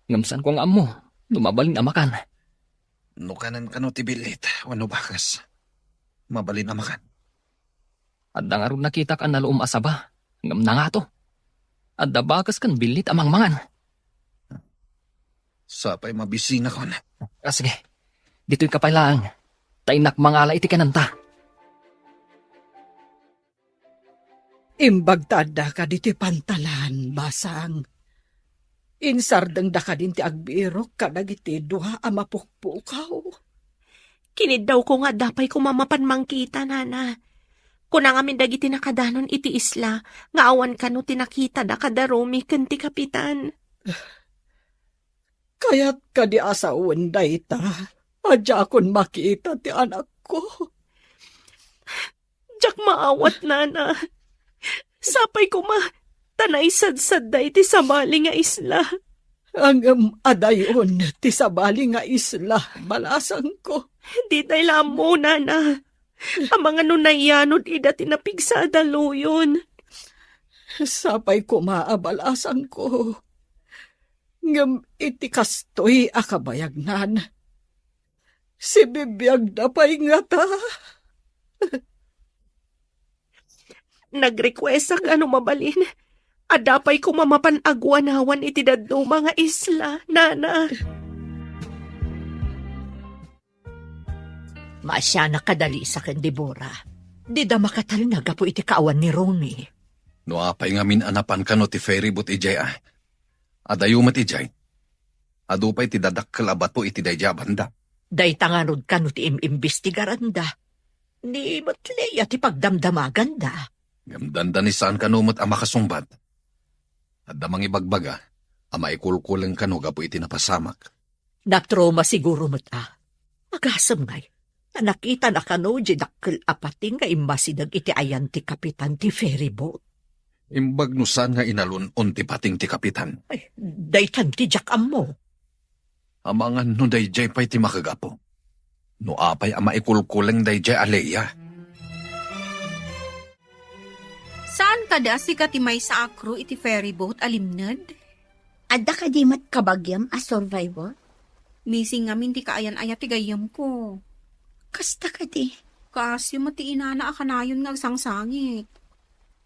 Ngamsan ko nga amo. Lumabalin amakan. Nukanan ka no ti bilit. Wano bakas. Mabalin amakan. Adda nga ron nakitak ang naluom asaba. Ngam na nga to. Adda bakas kan bilit amang mangan. Sapay mabisina ko na. Sige, dito'y kapailaang. Tainak mangala iti kananta. Imbagtada ka diti pantalan, basang. Insardeng da ka din ti agbirok ka dagiti duha amapukpukaw. Kinid daw ko nga dapay ko mamapan mangkita, nana. Kunang amin dagiti nakadanon iti isla, nga awan ka no tinakita da kadaromi kanti kapitan. Kaya't ka di asawan dayta. Adya akon makita ti anak ko. Diyak maawat, nana. Sapay ko tanay sad-sad da iti sabali nga isla. Ang adayon ti sabali nga isla, balasang ko. Di tayo lamo, nana. Ang mga nunayanod ida tinapigsa daluyon. Sapay ko maabalasan ko. Ngam iti kastoy akabayagnan. Si bibiyag na pa'y nga ta. Nag-request ang ano mabalin. Adapay ko mamapanagwanawan iti daddo mga isla, nana. Maasya na kadali sa ken Debora. Di da makatalinaga po iti kaawan ni Romy. No apay nga minanapan ka no ti ferryboat ijay ah. Adayumat ijay. Adupay ti dadakkel abato iti dayjay banda. Day tangarod ka no ti imbestigaranda. Ni matleya ti pagdamdamagan da. Gamdanda ni saan kanumot ang makasungbat. At damang ibagbaga, ama ikulkulang kano gapo iti napasamak. Natroma siguro mata. Agasam ngay. Na nakita na kano di dakkel apating nga imbasidag iti ayan ti kapitan ti ferryboat. Imbag no saan nga inalun ti pating ti kapitan. Ay, daytan ti jakam mo. Amangan no dayjay pa'y ti makagapo. No apay ama ikulkulang dayjay aleya. Saan ka da si katimay sa akro iti ferryboat alimnad? Adda ka di mat kabagyam a survivor? Missing ngamin ti kaayan-ayat ti gayam ko. Kasta ka di. Kasi mati inana akanayon nga sangsangit.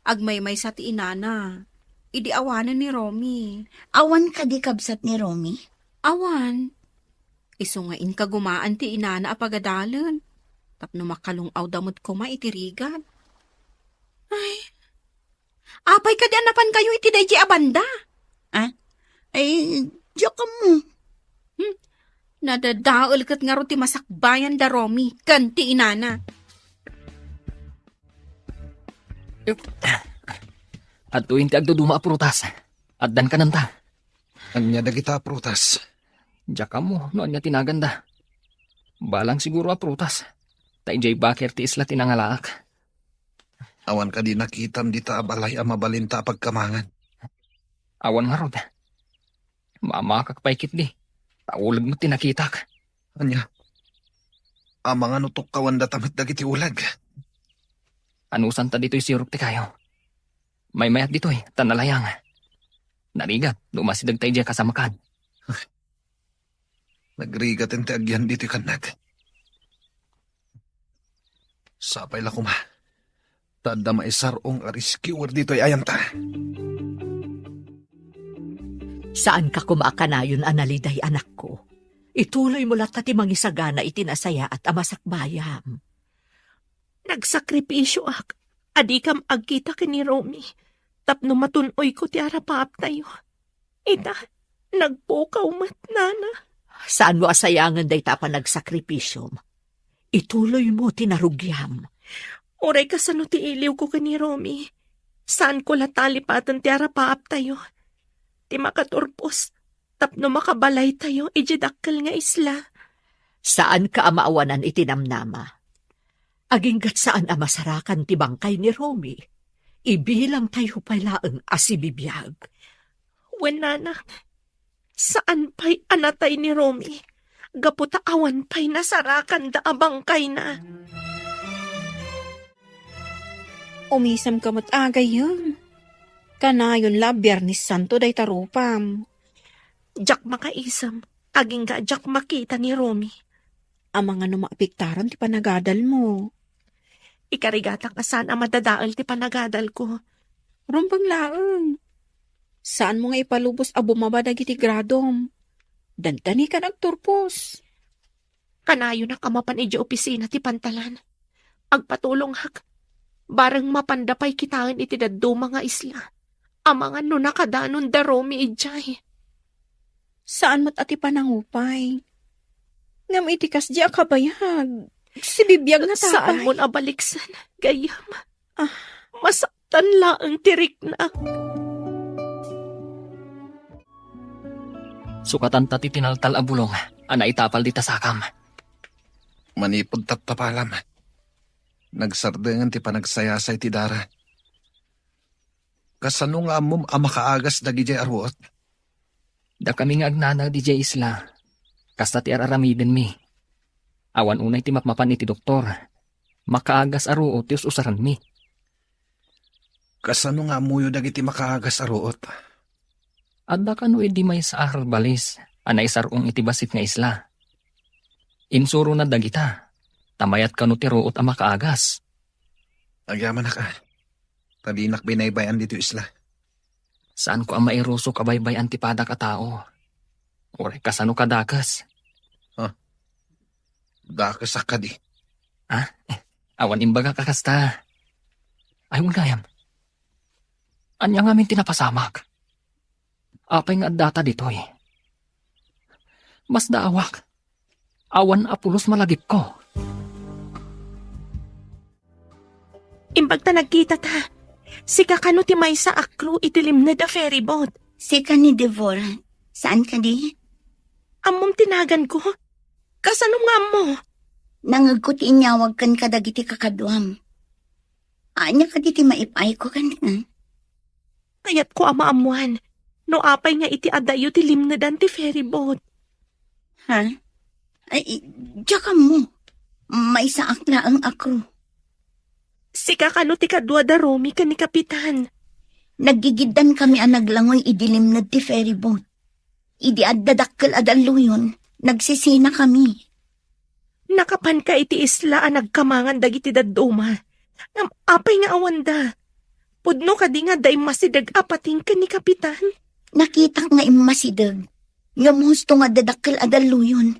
Agmay-may sa ti inana. Idi awanan ni Romy. Awan ka di kabsat ni Romy? Awan. Isungain ka gumaan ti inana apagadalan. Tapno makalungaw damot ko maitirigan. Ay, apay ka di anapan kayo iti dayji abanda. Ay, diyak mo. Nadadaol kat nga ro ti masakbayan da Romy, kanti inana. At tuwing ti agduduma a prutas. At dan ka nanta. Anya dagita prutas. Diyak ka mo, noon nga tinaganda. Balang siguro a prutas. Tainjay bakir ti isla tinangalaak. Awan ka di nakitam di ta abalay ang mabalinta pagkamangan. Awan nga ron. Mamakak paikit di. Taulag mo tinakitak. Anya, ang mga nutok kawan datamat dagiti ulag. Anusan ta dito'y sirok ti kayo. May mayat dito'y tanalayang. Narigat, lumasidag tayo diya kasamakan. Nagrigat ang tiagyan dito'y kanag. Sapay la kuma. Tada maisarong rescuer dito'y ayanta. Saan ka kumaakanayon analiday anak ko? Ituloy mo lahat ti mangisagana itinasaya at amasakbayam. Nagsakripisyo ak. Adi kam agkita ki ni Romy. Tapno matunoy ko ti arapaap tayo. Ita, nagpukaw mat, nana. Saan mo asayangan day tapa nagsakripisyo? Ituloy mo tinarugyam. Oray ka sano ti iliw ko ka ni Romy. Saan ko latalipatan ti arapaap tayo? Ti makaturpos, tapno makabalay tayo, ijidakkel nga isla. Saan ka amaawanan itinamnama? Aginggat saan amasarakan ti bangkay ni Romy? Ibilang tayo palaang asibibiyag. Wen, nana, saan pa'y anatay ni Romy? Gaputa awan pa'y nasarakan da abangkay na. Umisam ka mo't agay yun. Kanayon la, Biyernes Santo day tarupam. Jak makaisam, aging ga jak makita ni Romy. Ang mga numaapiktaran ti panagadal mo. Ikarigatang asan ang madadaal ti panagadal ko. Rumbang laang. Saan mo nga ipalubos a bumaba dagiti gradom? Dantani ka nagturpos. Kanayo na kamapan iji opisina ti pantalan. Agpatulong hak. Barang mapandapay kitaan iti daddo mga isla. Amangan no nakadanon da Romy ijay. Saan mo't ati panangupay? Ngam itikas di akabayag. Si bibiyag na tapay. Saan mo nabaliksan? Gayam. Masaktan laang tirik na. Sukatan tati tinaltal a bulong, ana itapal di tasakam. Manipod tapalam. Nagsardengan ti panagsayasay ti dara. Kasano nga amom amakaagas dagijay arwot? Da kami nga agnana di jay isla. Kasta ti araramiden mi. Awan unay ti mapmapan iti doktor. Makaagas aruot ti usaran mi. Kasano nga amuyo dagiti makaagas arwot? Adda kano edi may sa arbalis. Anay sarong iti basit nga isla. Insuro na dagita. Tamayat kano ti ruot a makaagas. Agyaman na ka. Talinak binaybayan dito isla. Saan ko ang mairuso kabaybay antipada ka tao? Oray kasano kadakas? Dakasak ka di. Awan imbaga kakasta. Ay ugayam. Anya nga min tinapasamak. Apay nga data ditoy. Mas daawak. Awan apulos malagip ko. Imbag ta nagkita ta. Sika kano ti may sa akro itilim na da ferry boat. Sika ni Devora, saan ka di? Amom tinagan ko. Kasano nga mo? Nangagkot inyawag kan kadagiti kakadwam. Anya ka diti maipay ko kan. Kayat ko amaamuan. No apay nga iti adayo ti limnadan ti ferry boat. Ha? Ay, tsaka mo. May saak na ang akro. Sika kano ti kadwa da Romy ka ni Kapitan. Naggigidan kami ang naglangoy idilim na ti ferry boat. Idi addadakkel adaluyon. Nagsisina kami. Nakapan ka iti isla ang nagkamangan dagiti dadduma. Ngam apay nga awanda. Pudno ka di nga day masidag apating ka ni Kapitan. Nakita nga imasidag. Ngam husto nga dadakkel adaluyon.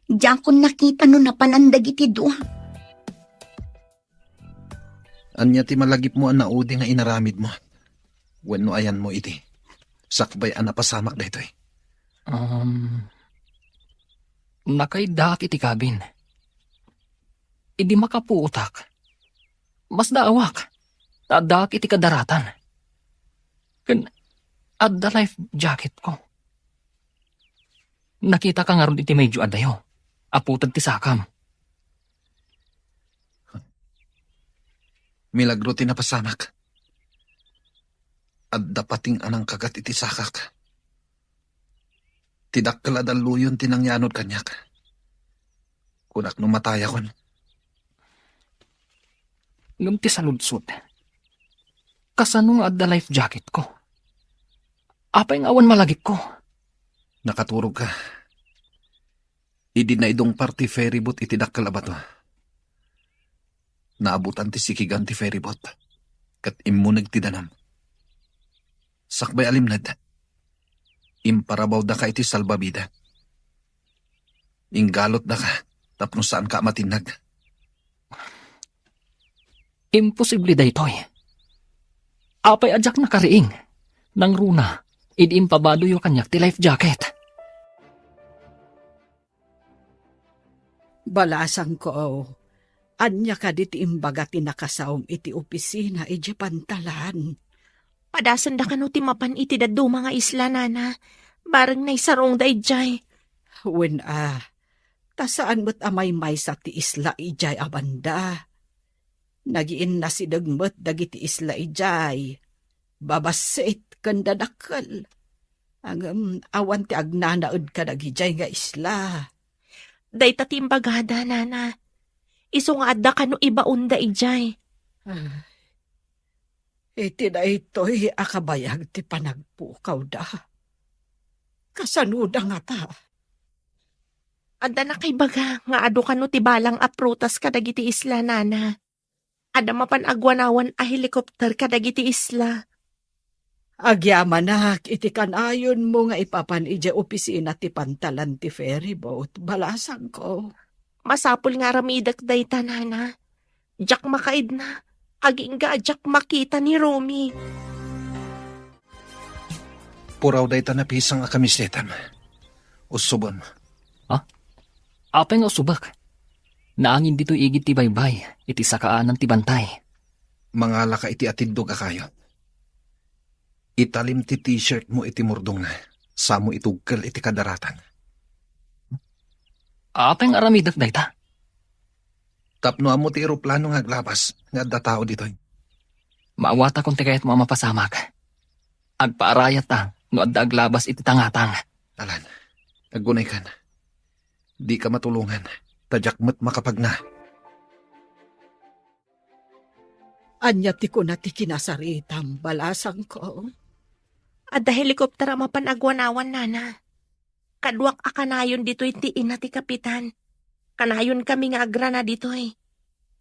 Diyan ko nakita no napanandag iti dua. Anya ti malagip mo ang naudi nga inaramid mo. Wenno ayan mo iti. Sakbay ang napasamak daytoy. Nakaidak iti kabin. Idi makapuutak. Mas daawak. Tadak iti kadaratan. Kan adda life jacket ko. Nakita ka nga ron iti medyo adayo. Aputad ti sakam. Milagro ti napasamak. At dapating anang kagat iti sakak. Tidak kaladaluyon tinangyanod kanyak. Kunak no mataya kon. Ngam ti saludsod. Kasano nga adda life jacket ko? Apay nga awan malagip ko. Nakaturog ka. Idi na idong party ferryboat iti dakkal abato. Naabutan ti sikigan ti ferryboat. Kat immunag ti danam. Sakbay alimnad. Imparabaw da ka iti salbabida. Inggalot da ka. Tapno saan ka matinag. Imposible da itoy. Apay ajak na kariing. Nang runa, idim pabado yung kanyak ti life jacket. Balasang ko, anya ka diti imbaga ti nakasaom iti opisina iti pantalan. Padasan da kano ti mapan iti dadu mga isla, nana. Bareng na isarong da ijay. Wen tasaan mo't amay may sa ti isla ijay abanda. Nagiin na si dagmet dagiti isla ijay. Babasit kanda dakal. Ang awan ti agnanaod ka dagijay nga isla. Day tatimbagada, nana. Iso nga adda kano ibaon da ijay. Iti na ito'y akabayag ti panagpukaw da. Kasanuda nga ta. Adda na kay baga nga ado kano ti balang aprutas kadagiti isla, nana. Adda mapan agwanawan a helikopter kadagiti isla. Agyaman na, iti kanayon mo nga ipapan ije opisina ti pantalan ti ferry boat. Balasang ko. Masapul nga ramidak day tanana. Jak makaid na. Aging ga jak makita ni Romy. Puraw day tanapisang akamisetan. Usubon. Apay nga usubak. Naangin dito igit ti baybay, iti sakaanan ti bantay. Mangala ka iti atindog akayo. Italim ti t-shirt mo iti murdong na. Samo itugkel iti kadaratan. Apay nga aramidak dayta. Tapno amo ti eroplano nga aglabas. Nga adda tao ditoy. Maawata kung tikayat mo mapasamak. Agpaarayat ta, no adda aglabas iti tangatang. Alan, agunay kan. Di ka matulungan. Tadyak makapag na. Anya ti ko na ti kinasaritam. Balasang ko. Adda helikopter ang mapan agwanawan, nana. Kadwak akanayon dito'y tiin na ti kapitan. Kanayon kami nga agrana dito'y.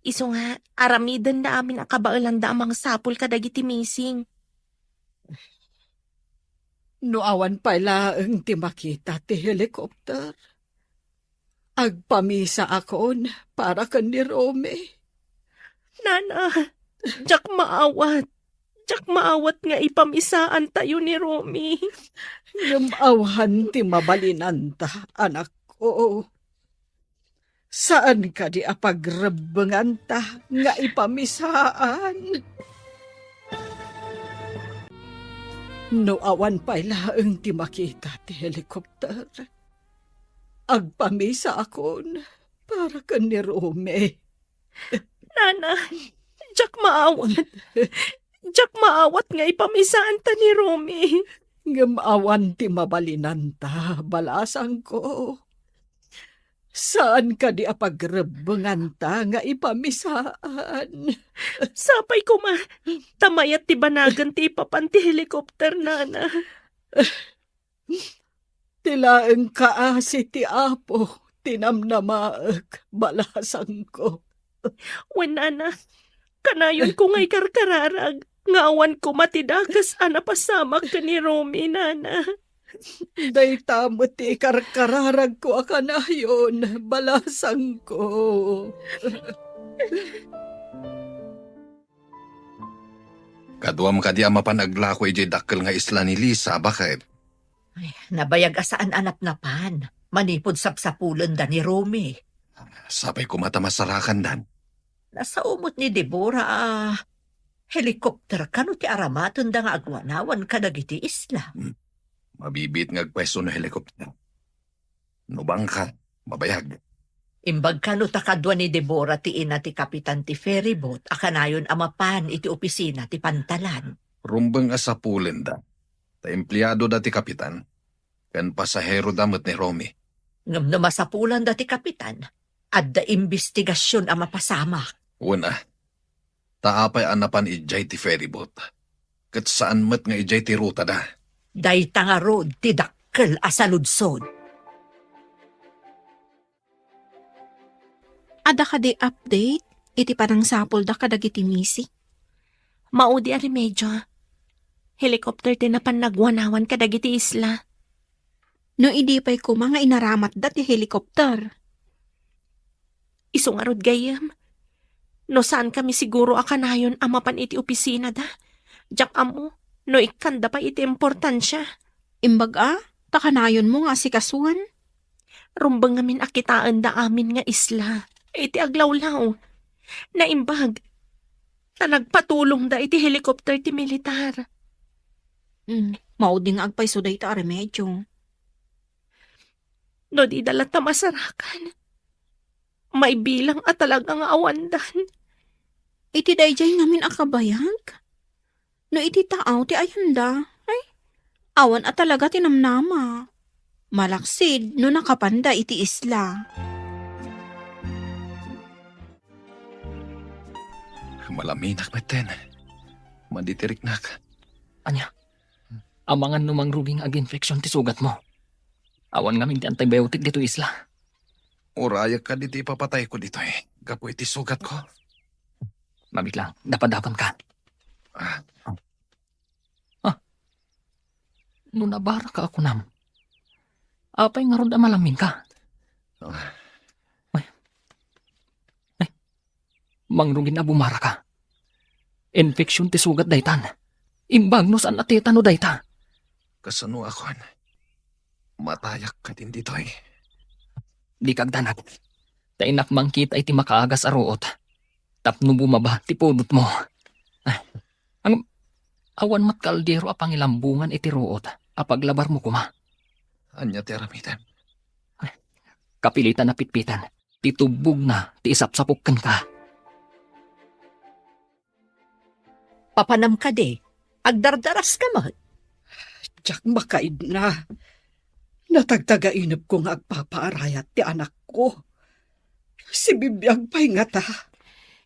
Iso nga, aramidan na amin akabailan da amang sapul kadagiti missing. No awan pala ang ti makita ti helikopter. Agpamisa akon para kan ni Romy. Nana, jak maawat. Jak maawat nga ipamisaan tayo ni Romy. Namawahan ti mabalinanta, anak ko. Saan ka di apagrebenganta nga ipamisaan? No awan pala ang ti makita ti helikopter. Agpamisa akon para kan ni Romy. Nana, jak maawat. Jak maawat nga ipamisaan ta ni Romy. Ngamawan ti mabalinanta, balasang ko. Saan ka di apagrebenganta nga ipamisaan? Sapay ko ma, tamayat ti banagan ti ipapan ti helikopter, nana. Tilaeng kaasi ti apo, tinamnamaag, balasang ko. Wen, nana, kanayon ko nga'y karkararag. Ngawan ko matidakas anapasamak ka ni Romy, nana. Day tamo ti karkararag ko akanayon, balasang ko. Kaduam ka di amapan aglako ijay dakkel nga isla ni Lisa, bakit? Nabayag asaan anap-napan. Manipod sapsapulan da ni Romy. Sabay ko mata masarakan dan. Nasa umot ni Deborah, helikopter kano ti aramaton da nga agwanawan kadagiti isla. Mabibit nga agpwesto no helikopter. Nubang ka, mabayag. Imbag kano takadwa ni Deborah ti ina ti kapitan ti ferryboat, akanayon amapan iti opisina ti pantalan. Rumbang asapulen da. Ta empleyado da ti kapitan. Kan pasahero damot ni Romy. Ngam na masapulan da ti kapitan, adda imbestigasyon ang mapasamak. Una, taapay anapan ijay ti ferryboat. Kat saan mat nga ijay ti ruta da. Day tanga road ti dakkel asaludsod. Ada ka di update? Iti parang sapol da kadagiti misi. Maudi a remedyo. Helikopter ti napan nagwanawan kadagiti isla. No idi pa'y ko mga inaramat da ti helikopter. Isong arod gayam. No saan kami siguro akanayon amapan iti opisina da. Jak amo, no ikanda pa iti importansya. Imbag takanayon mo nga si kasuan. Rumbang ngamin akitaan da amin nga isla. Iti aglawlaw. Naimbag. Na nagpatulong da iti helicopter ti militar. Mauding agpay suday ta remedyo. No di dalat na masarakan. May bilang at talagang awandan. Iti dayjay ngamin akabayag. No iti taaw ti ayanda. Ay, awan at talaga tinamnama. Malaksid no nakapanda iti isla. Malaminak meten. Manditiriknak. Anya, amangan numang ruging ag-infeksyon ti sugat mo. Awan ngamin ti antibiotic dito isla. Uraya ka dito ipapatay ko dito eh. Gapo iti sugat ko. Mabit lang, dapadakon ka. Ah, Nung nabara ka ako nam. Apay nga ron malamin ka. ah, Mangrugin na bumara ka. Infeksyon ti sugat daytan. Imbag no saan natita no dayta. kasano akon. Matayak ka din dito eh. Di kagdanag. Tainak mangkita iti makaagas aruot. Tapno bumaba ti pudot mo. Ang awan mat kaldero apang ilambungan iti ruot. Apaglabar mo kuma. Anya ti aramitan. Kapilitan na pitpitan. Titubog na, ti isapsapukan ka. Papanam ka de. Agdardaras ka mo. Jak makaid na. Natagtagainip ko nga agpapaarayat ti anak ko. Si bibiyag pa'y nga ta.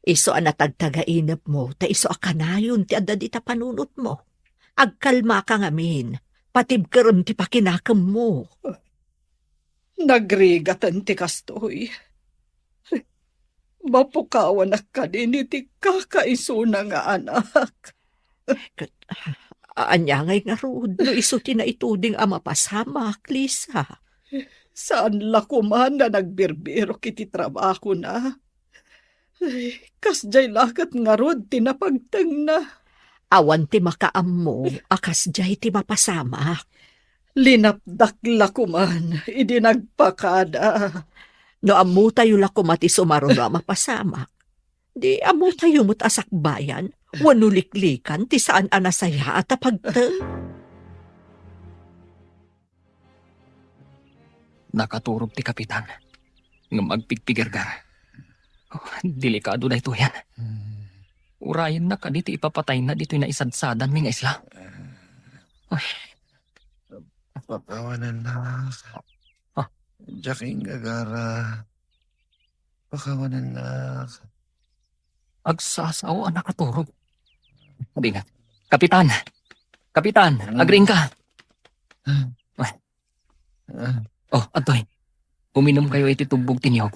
Iso ang natagtagainap mo, ta iso akanayon ti adda di ta panunot mo. Agkalma ka ngamin, patibkaram ti pakinakam mo. Nagrigatan ti kastoy. Mapukawan na ka din iti kakaisuna nga anak. Anyangay nga rod, no iso ti na ituding amapasamak, Lisa. Saan lakuman na nagbirbiro kiti trabaho na? Ay, kasjay lakat nga rod tinapagteng na. Awan ti makaam mo, akas jay ti mapasamak. Linapdak lakuman, idi nagpakada. No amu tayo lakumati sumaron na mapasamak. Di amu tayo mo't asakbayan, wanuliklikan ti saan anasaya at apagteng. Nakaturog ti kapitan. Nga magpigpigir ka. Oh, delikado na ito yan. Urayan na ka dito ipapatay na dito na isadsadan mi nga isla. Ay, Pakawanan na. Jaking gagara. Pakawanan na. agsasaw ang nakaturog. Sabi nga, Kapitan! Kapitan! Agring ka! Oh, Antoy. Uminom kayo iti tubog tinyog.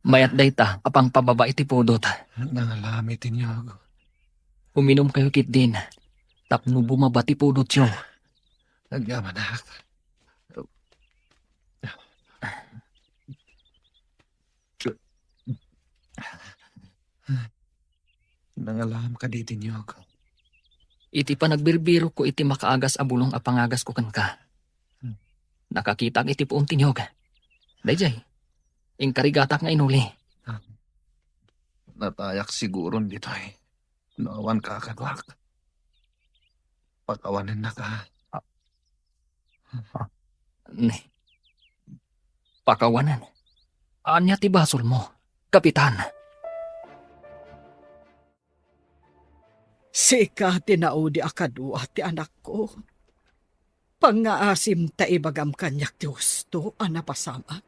Mayat dayta, apang pababa iti pudot. Nangalami tinyog. Uminom kayo kit din. Tapno bumaba ti pudot siyo. Nagamanak. Nangalam ka di tinyog. Iti panagbirbiro ko iti makaagas abulong apangagas ko kan ka. Nakakita iti puong tinyog. Dayjay, ingkarigatak nga inuli. Natayak siguro dito eh. Nawan ka kadwak. Pakawanan na ka. Pakawanan. Anya ti basol mo, Kapitan. Sika tinaudi akadua ti anak ko. Pangaasim ta ibagam kanyak ti husto anapasamak.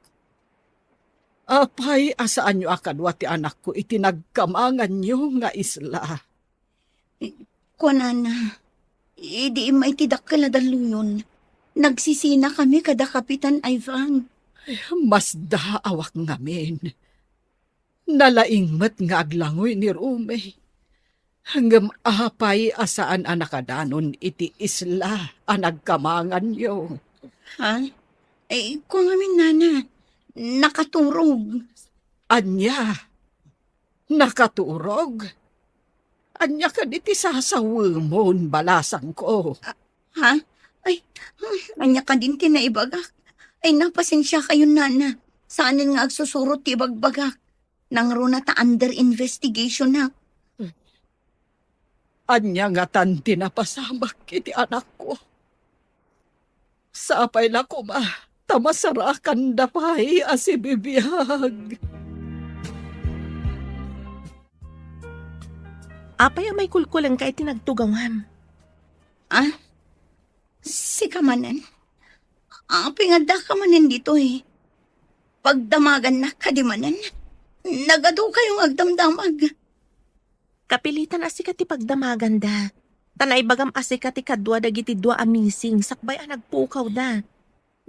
Apay asaan nyo akadwa ti anak ko iti nagkamangan nyo nga isla. Kunana, idi may tidakkel na daluyon. Nagsisina kami kada Kapitan Ivan. Mas daawak ngamin. Nalaingmat nga aglangoy ni Rumey. Hanggang apay asaan anakadanon iti isla anagkamangan nyo. Ha? Kung amin nana, nakaturog. Anya, nakaturog. Anya ka di ti sasawamon, balasang ko. Ha? Ay, anya ka din tinaibagak. Ay, napasensya kayo, nana. Saanin nga agsusurot ti bagbagak. Nang runa ta under investigation na. Anya nga tan tinapasamak iti anak ko. Sapay la ko ma, tamasarakan dapay asibibiyag. Apay ang may kulkulang ka itinagtugawam. Ah? Si kamanan? Pingada ka manin dito eh. Pagdamagan na kadimanan. Nagado kayong agdamdamag. Kapilitan asikat ti pagdamagan da. Tanay bagam asikat ti kadwa dagiti dua amising, sakbay ang nagpukaw da.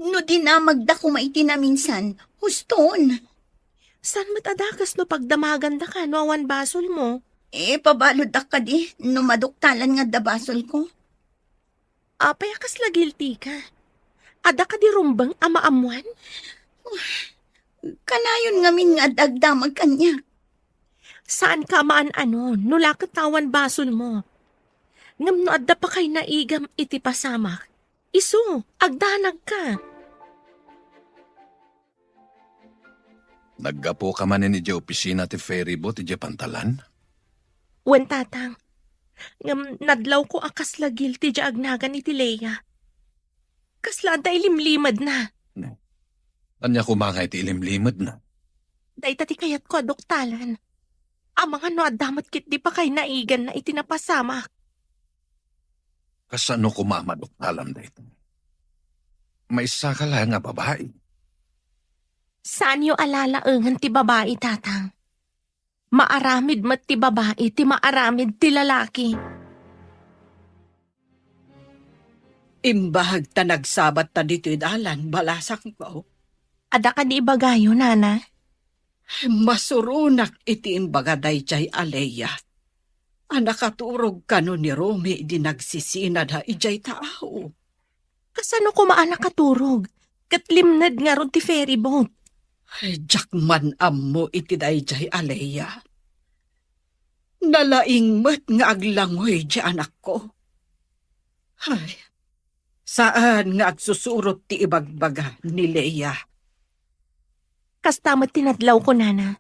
No dinamag da kumaiti na minsan, huston. San matadakas no pagdamagan da ka, no awan basol mo? Pabalod da ka di, no maduktalan nga dabasol ko. Apay akas la guilty ka. Ada ka di rumbang amaamuan? Kanayon ngamin nga dagdamag kanya. Saan ka maan ano, no lakatawan basol mo? Ngam no adda pa kay naigam iti pasamak. Isu, agdanag ka. Naggapo ka man ni di opisina ti ferryboat ti pantalan? Wen tatang, ngam nadlaw ko akas la guilty di agnagan iti Leia. Kasla da ilimlimad na. Anya kumangay ti ilimlimad na. Day tati kayat ko adoktalan. Ang mga no adamat kit di pa kay naigan na itinapasamak. Kasano kumamadok alam da ito? May isa ka lang nga babae. Saan yung alalaangan ti babae, tatang? Maaramid mat ti babae, ti maaramid ti lalaki. Imbahag ta nagsabat ta dito dalan, balasang ko. Ada ka di ibagayo, nana? Masurunak iti imbagaday jay aleya. Anakaturog kano ni Romy di nagsisinad ha ijay tao. Kasano ko maana katurog? Katlimnad nga ron ti ferry boat. Jakman ammo iti dayjay aleya. Nalaing mat nga aglangoy di anak ko. Ay, saan nga agsusurot ti ibagbaga ni Leia? Kastamat tinadlaw ko, nana.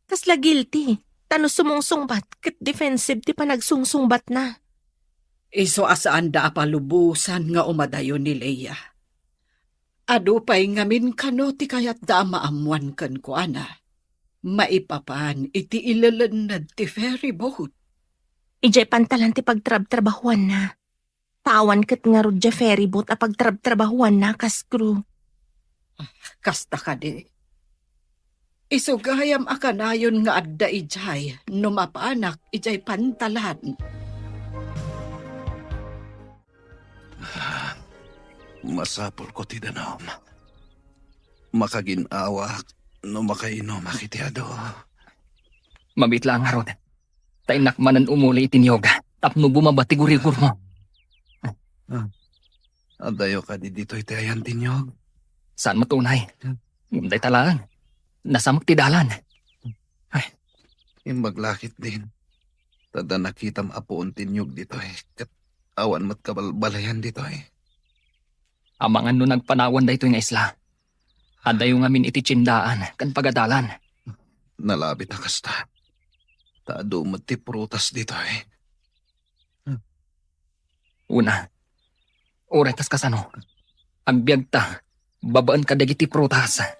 Kasla guilty. Tano sumungsungbat, kat defensive ti panagsungsungbat na. Iso asaan da apalubusan nga umadayo ni Leia. Adupay ngamin kano ti kayat da maamuan kan ko, ana. Maipapan iti ilalanad ti ferry boat. Ijay pantalan ti pagtrab-trabahuan na. Tawan kat nga ro dya ferry boat a pagtrab-trabahuan na kas crew. Kasta ka di. Isugayam akanayon nga adda ijay, numapanak ijay pantalan. Masapol ko ti danom. Makaginawa no makainom akitiado. Mabitla nga ron. Tainak manan umuli itinyoga. Tapno bumabati gurigur mo. Adayo ka di dito itayan tinyog. Saan matunay? Gumday talaan. Nasamag ti dalan. Imbaglakit din. Tada nakitam apoon tinyog dito eh. Kat awan mat kabalbalayan dito eh. Amangan no nagpanawan da ito nga isla. Adayo ngamin iti tsindaan kan pagadalan. Nalabit na kasta. Taado mat ti prutas dito eh. Una, oretas kasano. Agbyag ta, babaan ka dagiti prutas.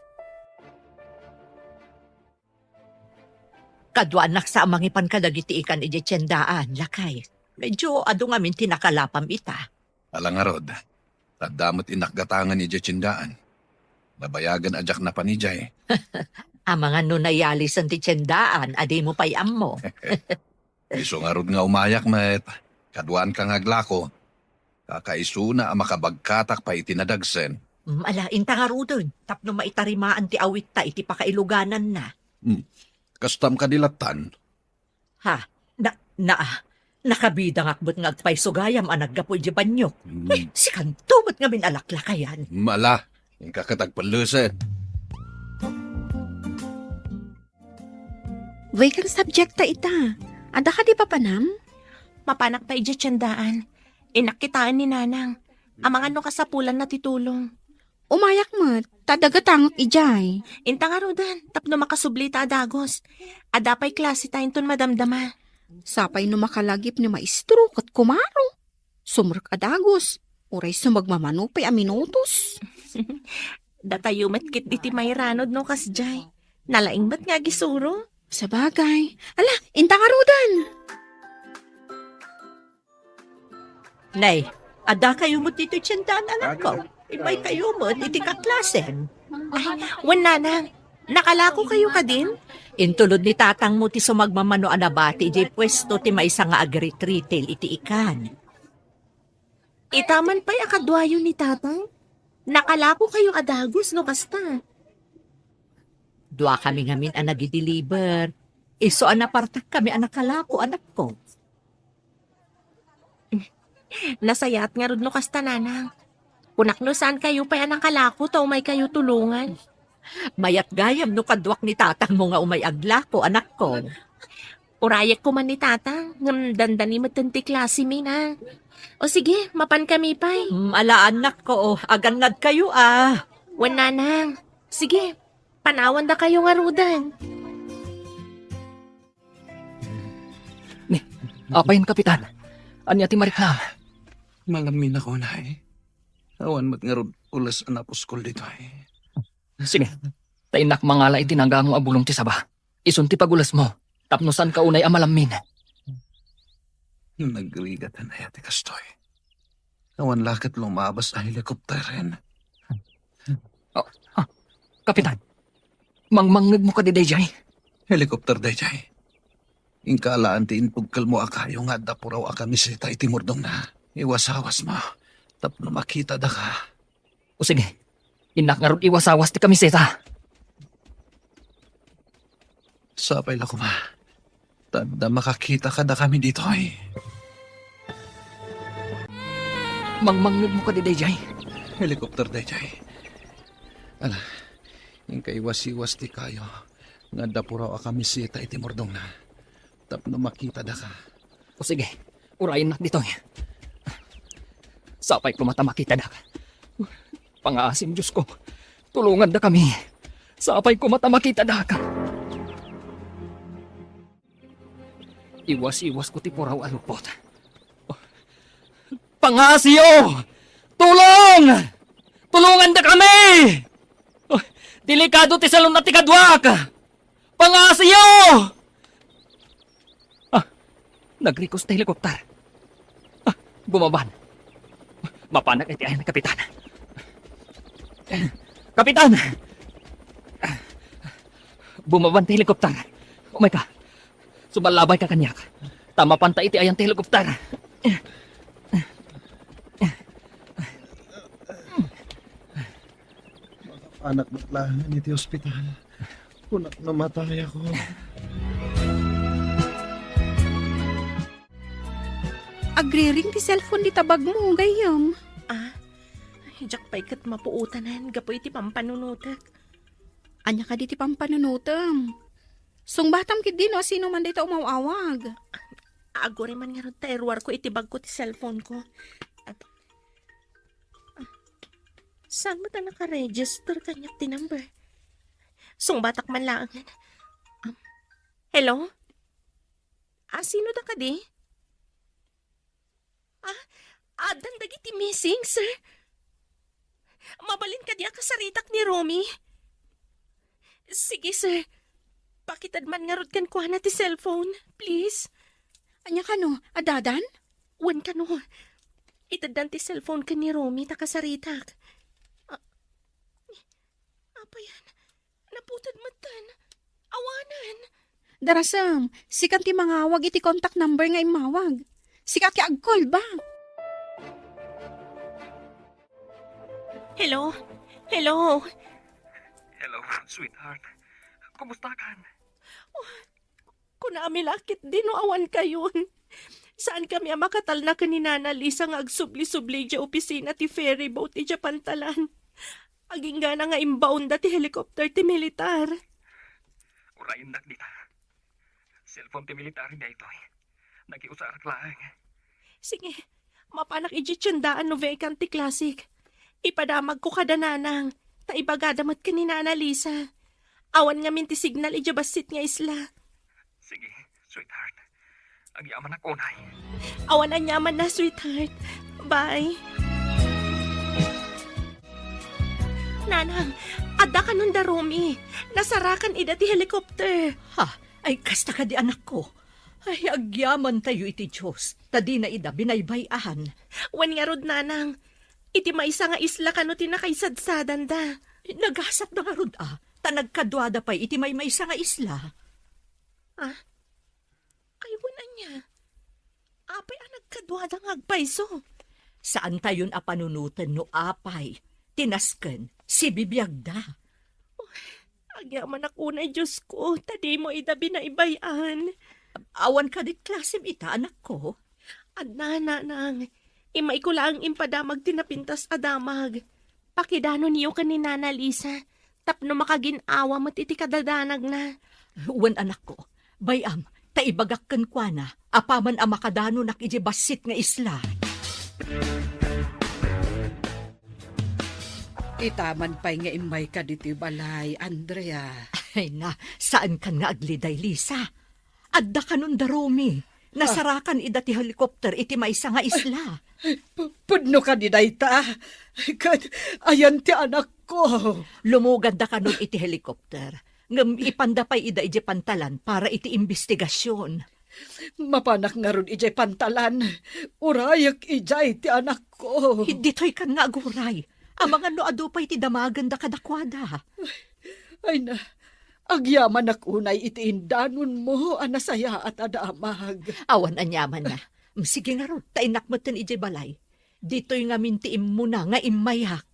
Kadwanak sa amangipan kadagiti ikan iti tiyendaan, lakay. Medyo ado ngamin tinakalapam ita. Alangarod. Tadamot inakgatangan ni Jachindaan. Babayagan ajak na panijay. Amangan no nayalisan ti tiyendaan, adi mo payam mo. Iso nga rod nga umayak met. Kadwan ka nga glako. Kakaiso na ang makabagkatak pa itinadagsen. Alain ta nga rudon, tapno maitarimaan ti awit ta iti pakailuganan na. Kastam kadilatan. Ha, nakabidang akbot nga agpay sugayam anag gapoy di banyok. Si kantumot nga minalaklakayan. Mala, yung kakatagpalusin. Way kang subjecta ita. Ada ka di pa panam? Mapanak pa ija tiyandaan. Inakitaan ni nanang. Amang ano kasapulan na titulong. Umayak mo, tadagatangok ijay. Inta nga rodan, tapno makasubli ta adagos. Adapay klase tayo ton madamdama. Sapay no makalagip ni maestro kat kumaro. Sumrek adagos. Uray sumagmamanupay a minutos. Datayumat kit iti may ranod no kasjay. Nalaing ba't nga gisuro? Sa bagay. Ala, inta nga rodan. Nay, ada kayo mo dito tiyandaan, anak ko. Ibay kayo mo, iti kaklase. Wan nanang, nakalako kayo ka din? Intulod ni tatang mo ti sumagmamano anabati, di pwesto ti maisa nga agri-retail iti ikan. Itaman pa'y akadwayo ni tatang. Nakalako kayo adagos no kasta. Dua kami ngamin ang nag-deliver. Iso anapartak kami anak kalako, anak ko. Nasayat nga rod no kasta nanang. Kunakno saan kayo pa'y anang kalako taw may kayo tulungan. Mayat gayam no kadwak ni tatang mo nga umay aglako, anak ko. Urayak ko man ni tatang, ngam dandani matanti klase mi na. O sige, mapan kami pa'y. Ala anak ko, agannad kayo ah. Wan nanang, sige, panawan da kayo nga rudan. Apayin, Kapitan. Anya ti mariknam. Malamin ako na Awan mat nga rod ulas anapuskol dito Sige, tainak mangala iti nanggang mo abulong ti saba. Isun ti pagulas mo. Tapno san ka unay amalamin. Nagrigatan na yati kastoy. Awan lakat lumabas ang helikopteren. Kapitan, mangmangnag mo ka di dayjay. Helikopter dayjay. Ingkalaan ti inpugkal mo akayo nga dapuraw akamisita iti murdong na. Iwasawas mo. Tapno makita da ka. O sige, inak nga rod iwasawas ti kamiseta. Sapay la kuma. Tanda makakita ka da kami dito Mangmangnag mo ka di dayjay. Helikopter dayjay. Ala, yung kaiwas-iwas ti kayo. Nga dapuraw akamisita iti murdong na. Tapno makita da ka. O sige, urayin nak dito. Sapay ko mata makita da ka. Pangaasim Diyos ko, tulungan da kami. Sapay ko mata makita da ka. Iwas-iwas ko ti puraw alupot. Pangasyo! Tulong! Tulungan da kami! Delikado ti salon na ti kadwak! Pangasyo! Nag-request na helikopter. Bumaban. Mapanak iti ay ng kapitan. Kapitan! Bumaban ti helikopter. Umay ka. Sumalabay ka kanyak. Tama panta iti ayan ti helikopter. Anak matlahan iti ospital. Kunak namatay ako. Agri-ring ti cellphone di tabag mo, gayam. Hijak pa'y kat mapuutanan, gapoy ti pampanunutak. Anya ka di ti pampanunutam. Sung batam kit di no, sino man di ta umawawag. Agore man nga ron taerwar ko itibag ko ti cellphone ko. Saan mo ta naka-register kanyak ti number? Sung batak man lang. Hello? Sino da ka di? Dandagi ti missing, sir. Mabalin ka di kasaritak ni Romy. Sige, sir. Pakitadman nga rod kan kuha na ti cellphone, please. Anya ka no, adadan? Wan ka no. Itadan ti cellphone ka ni Romy takasaritak. Apa yan? Naputad matan. Awanan. Darasam, sikat ti mangawag iti contact number nga imawag. Sikat ki agkol ba? Hello? Hello? Hello, sweetheart. Kumusta ka? Kunami lakit din o awan kayon. Saan kami ang makatal na kaninana Lisa nga agsubli-subli dya opisina ti ferry boat ti pantalan. Aging gana nga imbaon da ti helicopter ti militar. Urayin nak dita. Cellphone ti military na ito. Nagiusar lang. Sige, mapanak iji tiyandaan no vacant ti classic. Ipadamag ko kada nanang, ta ibagadamat ka ni Nana Lisa. Awan nga minti signal iji basit nga isla. Sige, sweetheart. Agyaman ako na. Awan ang yaman na, sweetheart. Bye. Nanang, adda ka nun darumi. Nasarakan ida ti helicopter. Ha, ay kasta ka di anak ko. Ay, agyaman tayo iti Diyos. Tadi na ida binaybayan. Wan nga rod, nanang. Iti maisa nga isla kano tinakaisadsadan da. Nagasap na nga rod Tanagkadwada pa'y iti may maysa nga isla. Kayunan niya. Apay ang nagkadwada nga agpayso. Saan tayon panunutan no apay? Tinasken, si bibiyagda. Agyaman ako na, Diyos ko. Tadi mo ida binaibayan. Awan ka dit klasim ita, anak ko. Nanang. Imay ko lang impadamag tinapintas adamag. Pakidano niyo ka ni Nana Lisa. Tapno makaginawa mat iti kadadanag na. Uwan anak ko, bayam, taibagak ken kwa na, apaman ang makadano nak iji basit nga isla. Itaman pa'y nga imay ka dito balay, Andrea. Ay na, saan kan nga agliday, Lisa? Adda ka nun darumi. Nasarakan ida ti helicopter iti maysa nga isla. Pudno ka di dayta. Ayan ti anak ko. Lumugad da ka nun iti helicopter. Ngam ipandapay ida iti pantalan para iti investigasyon. Mapanak nga ron ijay pantalan. Urayak ijay ti anak ko. Dito'y kan nga aguray. Ang mga noado pa'y ti damagan da kadakwada. Ay na, agyaman unay iti indanon mo, anasaya at adamag. Awan anyaman na. Sige nga ron, tainakmatan ijay balay. Dito'y nga mintiim mo na nga imayak.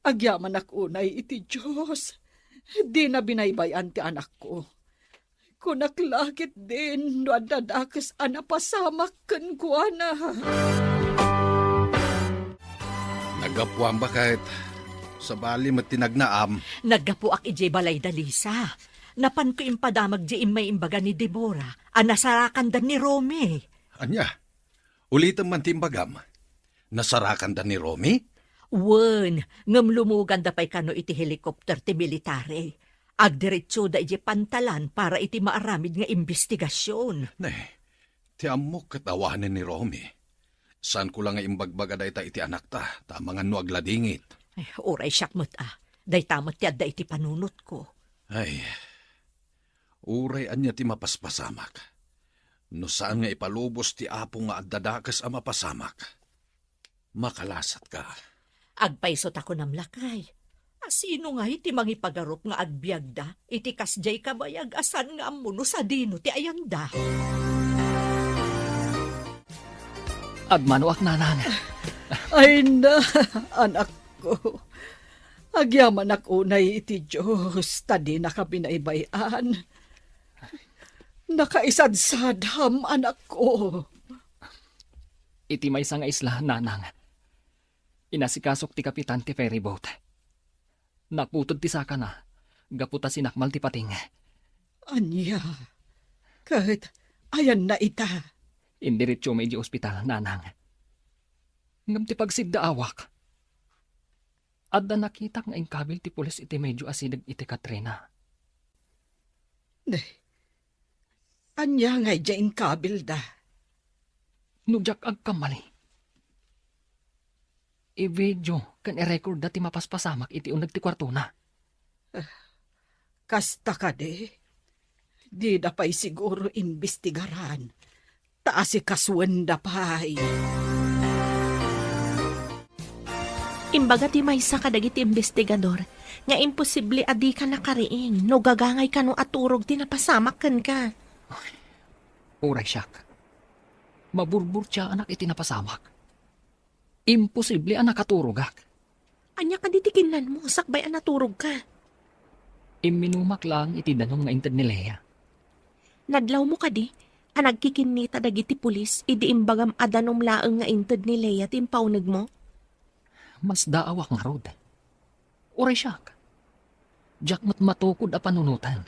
Agyaman unay iti Diyos. Di na binaybayan ti anak ko. Kunaklakit din, no adadakas anapasamak kan kuana. Nagapuan ba kahit sa bali matinagnaam? Naggapuak ijay balay dalisa. Napan ko impadamag di imay imbaga ni Deborah. Anasarakan dan ni Romy. Anya, ulitan man timbagam. Nasarakan da ni Romy? Wen, ngam lumugan da pa'y kano iti helicopter ti military. Agdiretso da iti pantalan para iti maaramid nga investigasyon. Ne, ti amok katawanan ni Romy. Saan ko lang nga imbagbaga da iti anak ta, tamang ano agladingit. Ay, oray siyak mo't day tamat ti adda iti panunot ko. Ay, uray anya ti mapaspasamak. No saan nga ipalubos ti apo nga addadakas a mapasamak. Makalasat ka. Agpaisot ako namlakay. Asino nga iti mangipagarok nga agbyagda, iti kasjay kabayag asan nga amuno sa dino ti ayanda. Agmanuak nanang. Ay na, anak ko. Agyaman unay iti Diyos, tadi nakabinaybayan. Nakaisadsadham, anak ko. Iti maysa nga isla, nanang. Inasikasok ti kapitan ti ferryboat. Naputod ti saka na. Gaputa sinakmal ti pating. Anya, kahit ayan na ita. Indiretso may di ospital, nanang. Ngam ti pagsigda awak. Adda nakita nga ingkabil ti pulis iti medyo asidag iti Katrina. Anya nga dyan kabil da. Nujak agkamali. I-video kan i-record da ti mapaspasamak iti unag ti kwarto na. Kasta ka de. Di da pa'y siguro imbestigaran. Taasi kaswan da pa'y. Imbaga ti maysa kadagiti investigador, nga imposible adi ka nakariing, no gagangay ka no aturog ti napasamak ken ka. Uray siyak. Maburbur siya anak iti napasamak. Imposible ang nakaturugak. Anya ka ditikinlan mo, sakbay ang naturog ka. Iminumak lang iti danong nga inted ni Lea. Nadlaw mo ka di, ang nagkikinita dagiti pulis, idi imbagam adanom laeng nga inted ni Leia timpaunag mo. Mas daawak nga rod. Uray siyak. Diyak matukod a panunutan.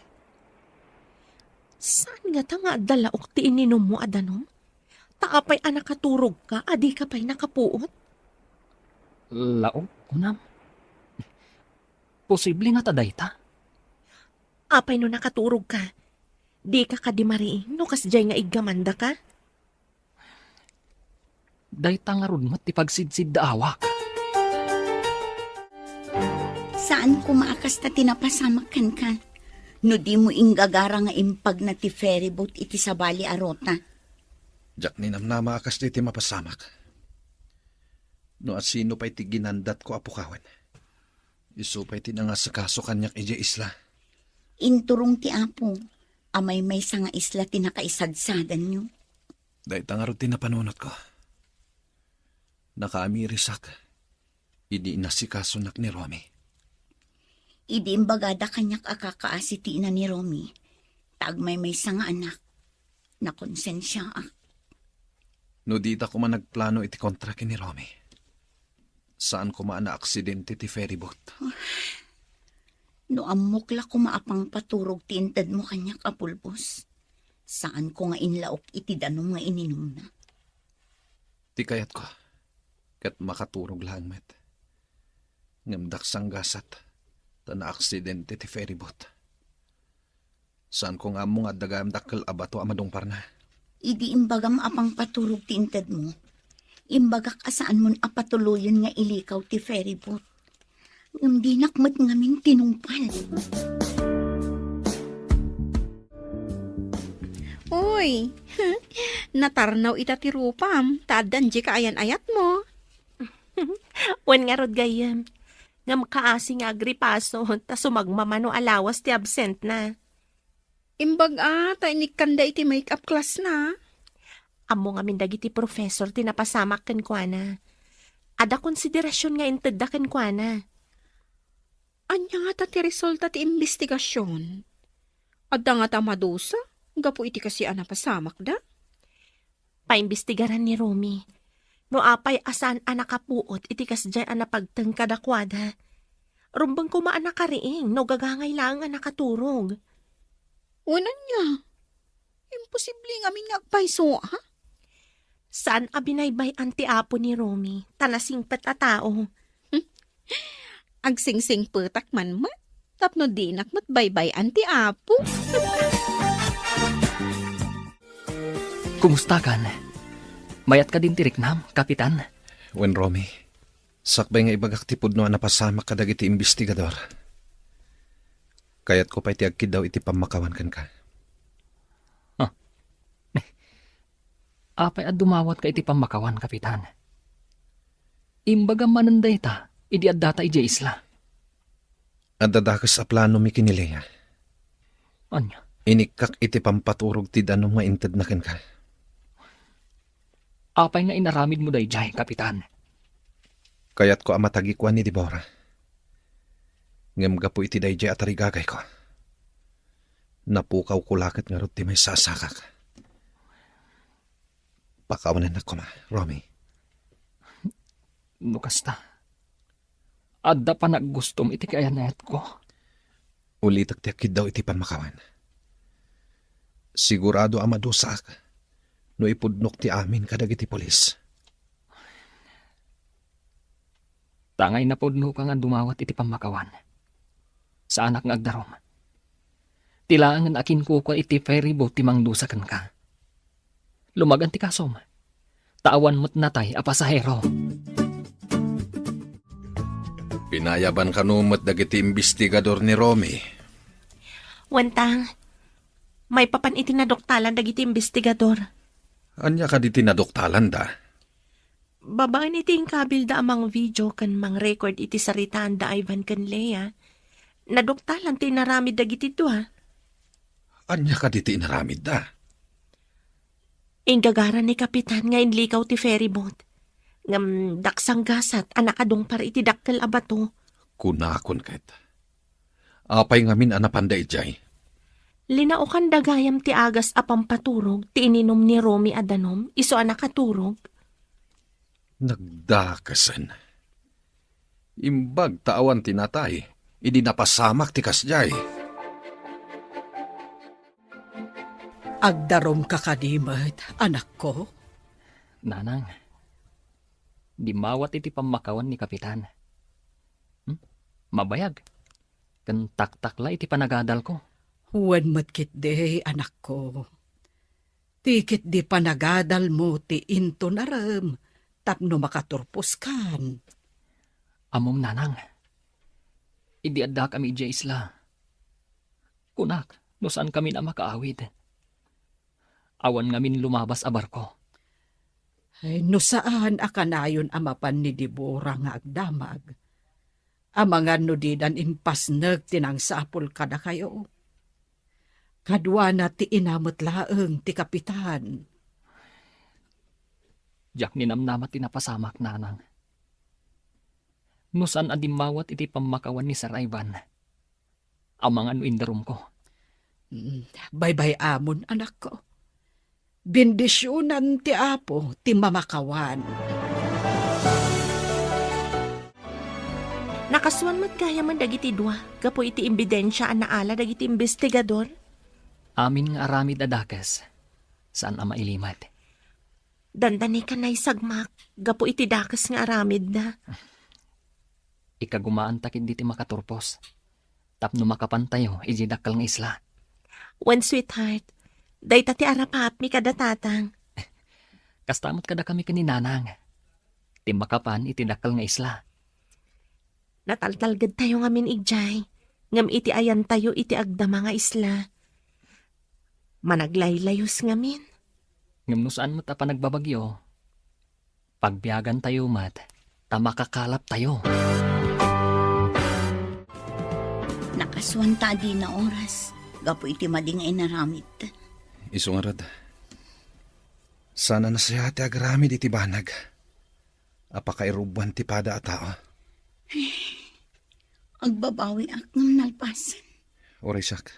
Saan nga ta nga dalaok ti ininom mo, adanom? Taapay anakaturog ka, adi ka pa'y nakapuot? Laog, kunam. Posible nga taday ta. Apay no nakaturog ka. Di ka kadimariing, no kasjay nga igamanda ka? Day ta nga rod ti pagsidsid da awak. Saan ko maakas na tinapasamakan ka? No di mo inggagara nga impag na ti ferry boat iti sabali arota. Jak ni namnama akas di ti mapasamak. No at sino pa'y ti ginandat ko apukawan. Isu pa'y ti nga sa kaso kanyak ije isla. Inturong ti apo, amay may sa nga isla tinakaisadsadan nyo. Dahil tangarot ti napanunot ko. Nakaamirisak. Idi nasikaso nak ni Romy. Idi imbagada kanyak akakaasi ti ina ni Romy. Tagmay may sa nga anak. Nakonsensya ak. No di ta ko man nagplano iti kontraki ni Romy. Saan ko maana aksidente ti ferryboat? No amukla ko maapang paturog ti intad mo kanyak apulbos. Saan ko nga inlaok iti danom nga ininom na. Ti kayat ko. Kat makaturog lang met. Ngamdak sang gasat. Ta na aksidente ti ferryboat. Saan ko nga mo nga dagam dakkel abato amadong parna. Idi imbagam apang paturog ti intad mo. Imbagak asaan mon apatuloyan nga ilikaw ti ferry boat. Ngam di nakmat ngamin tinungpal. Uy, natarnaw ita ti rupam, taadan di ka ayan-ayat mo. Wen nga rod gayam. Ngam kaasi nga agripaso, ta sumagmamano alawas ti absent na. Imbag ta inikanda iti make-up class na. Amo nga min dagiti professor tinapasamak ken kuana. Ada konsiderasyon nga inted da ken kuana. Anya nga ta ti resulta ti investigasyon. Adda nga ta madusa, gapu iti kasi anapasamak da. Paimbestigaran ni Romy. No apay asan anakapuot iti kasjay anapagteng kadakwada. Rumbang kumaan nakariing, no gagangay lang anakaturog. Unan niya. Imposible nga min ngagpaiso, ha? Saan abinaybay anti apo ni Romy? Tanasing pet a tao. Agsingsing petak man mat. Tapno di nakmat baybay anti apo. Kumusta kan? Mayat ka din tiriknam, kapitan. Wen Romy. Sakbay nga ibagak tipod no napasamak kadag iti investigador. Kayat ko pa'y tiagkid daw iti pamakawan kan ka. Apay at dumawat ka iti pamakawan, kapitan. Imbaga mananday ta, idi at data ije isla. At dadakas a plano mi kinilea. Anya? Inikak iti pampaturog ti danom nga inted na ken ka. Apay nga inaramid mo day jay, kapitan. Kayat ko amatagikwan ni Dibora. Ngem gapo iti day jay atarigagay ko. Napukaw ko lakit nga rot ti may sasakak. Pakawanan na ko ma, Romy. Nukasta. Adda pa naggustom iti kayanayat ko. Ulitak tiyakid daw iti pamakawan. Sigurado amadusak. No ipudnok ti amin kadag iti polis. Tangay na podno ka nga dumawat iti pamakawan. Sa anak nga agdarom. Tilaangan akin ko iti ferry boat ti mangdusakan ka. Lumagan ti kasom. Tawan mo't natay a pasahero. Pinayaban kanumot dagiti investigador ni Romy. Wentang, may papan iti nadoktalan dagiti investigador. Anya ka di tinadoktalan da? Babaan iti kabil da amang video kan mang record iti saritaan da Ivan kan Lea. Nadoktalan ti naramid dagiti ha. Anya ka di tinaramid da? Inggagaran ni Kapitan nga inlikaw ti ferry boat. Ngam daksang gasat anakadong par iti dakkel abato. Kunakon ket. Apay ngamin anapanda ijay. Linaukan dagayam ti agas a pampaturog ti ininom ni Romy adanom iso anakaturog. Nagdakasan. Imbag taawan tinatay. Idi napasamak ti kasjay. Agdarom ka kadimat, anak ko. Nanang, di mawat iti pamakawan ni Kapitan. Mabayag. Kan taktakla iti panagadal ko. Huwan matkit de, anak ko. Tikit di panagadal mo ti into naram, tapno makaturpos kan. Amom nanang. Idi adda kami iti isla. Kunak, no saan kami na makaawid. Awan ngamin lumabas a barko. Ay, no saan akanayon amapan ni Dibora nga agdamag. Amangan no didan impasnag tinang sapul kada kayo. Kadwa na ti inamot laeng ti kapitan. Jak ninamnamat tinapasamak nanang. No saan adimawat iti pamakawan ni Sarayban. Amangan no indarum ko. Bye-bye amon, anak ko. Bendisyonan ti Apo, ti mamakawan. Nakaswan mo't kaya man dagiti dua, gapo iti imbidensya ang naala dagiti investigador. Amin nga aramid adakes. Saan ama ilimat? Dandani ka na'y sagmak, gapo iti dakas nga aramid na. Ikagumaan takid diti makaturpos. Tapno makapantayo, ijidakal nga isla. When sweetheart, day tati arapat mi kadatatang. Kastamot kada kami kaninanang. Timakapan itidakal nga isla. Nataltalgad tayo ngamin igjay, ngam iti ayan tayo iti agdama nga isla. Managlaylayos ngamin. Ngam no saan mo ta pa nagbabagyo. Pagbiyagan tayo mat, tamakakalap tayo. Nakaswan ta di na oras. Gapo iti mading inaramid. Isungarad. Sana nasayati agaramid iti banag. Apakairuban ti pada a tao. Agbabawi ak ng nalpasan. Oray sak.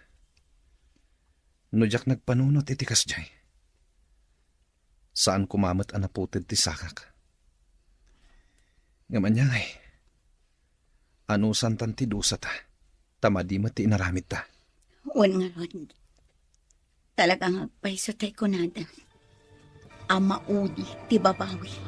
Nujak nagpanunot iti kasjay. Saan kumamat anaputid ti sakak. Ngaman niya ngay. Anusan tan ti dusa ta. Tamadimat ti inaramid ta. Wan nga ron. Talagang agpaiso tayo kunada. Ama udi, ti babawi.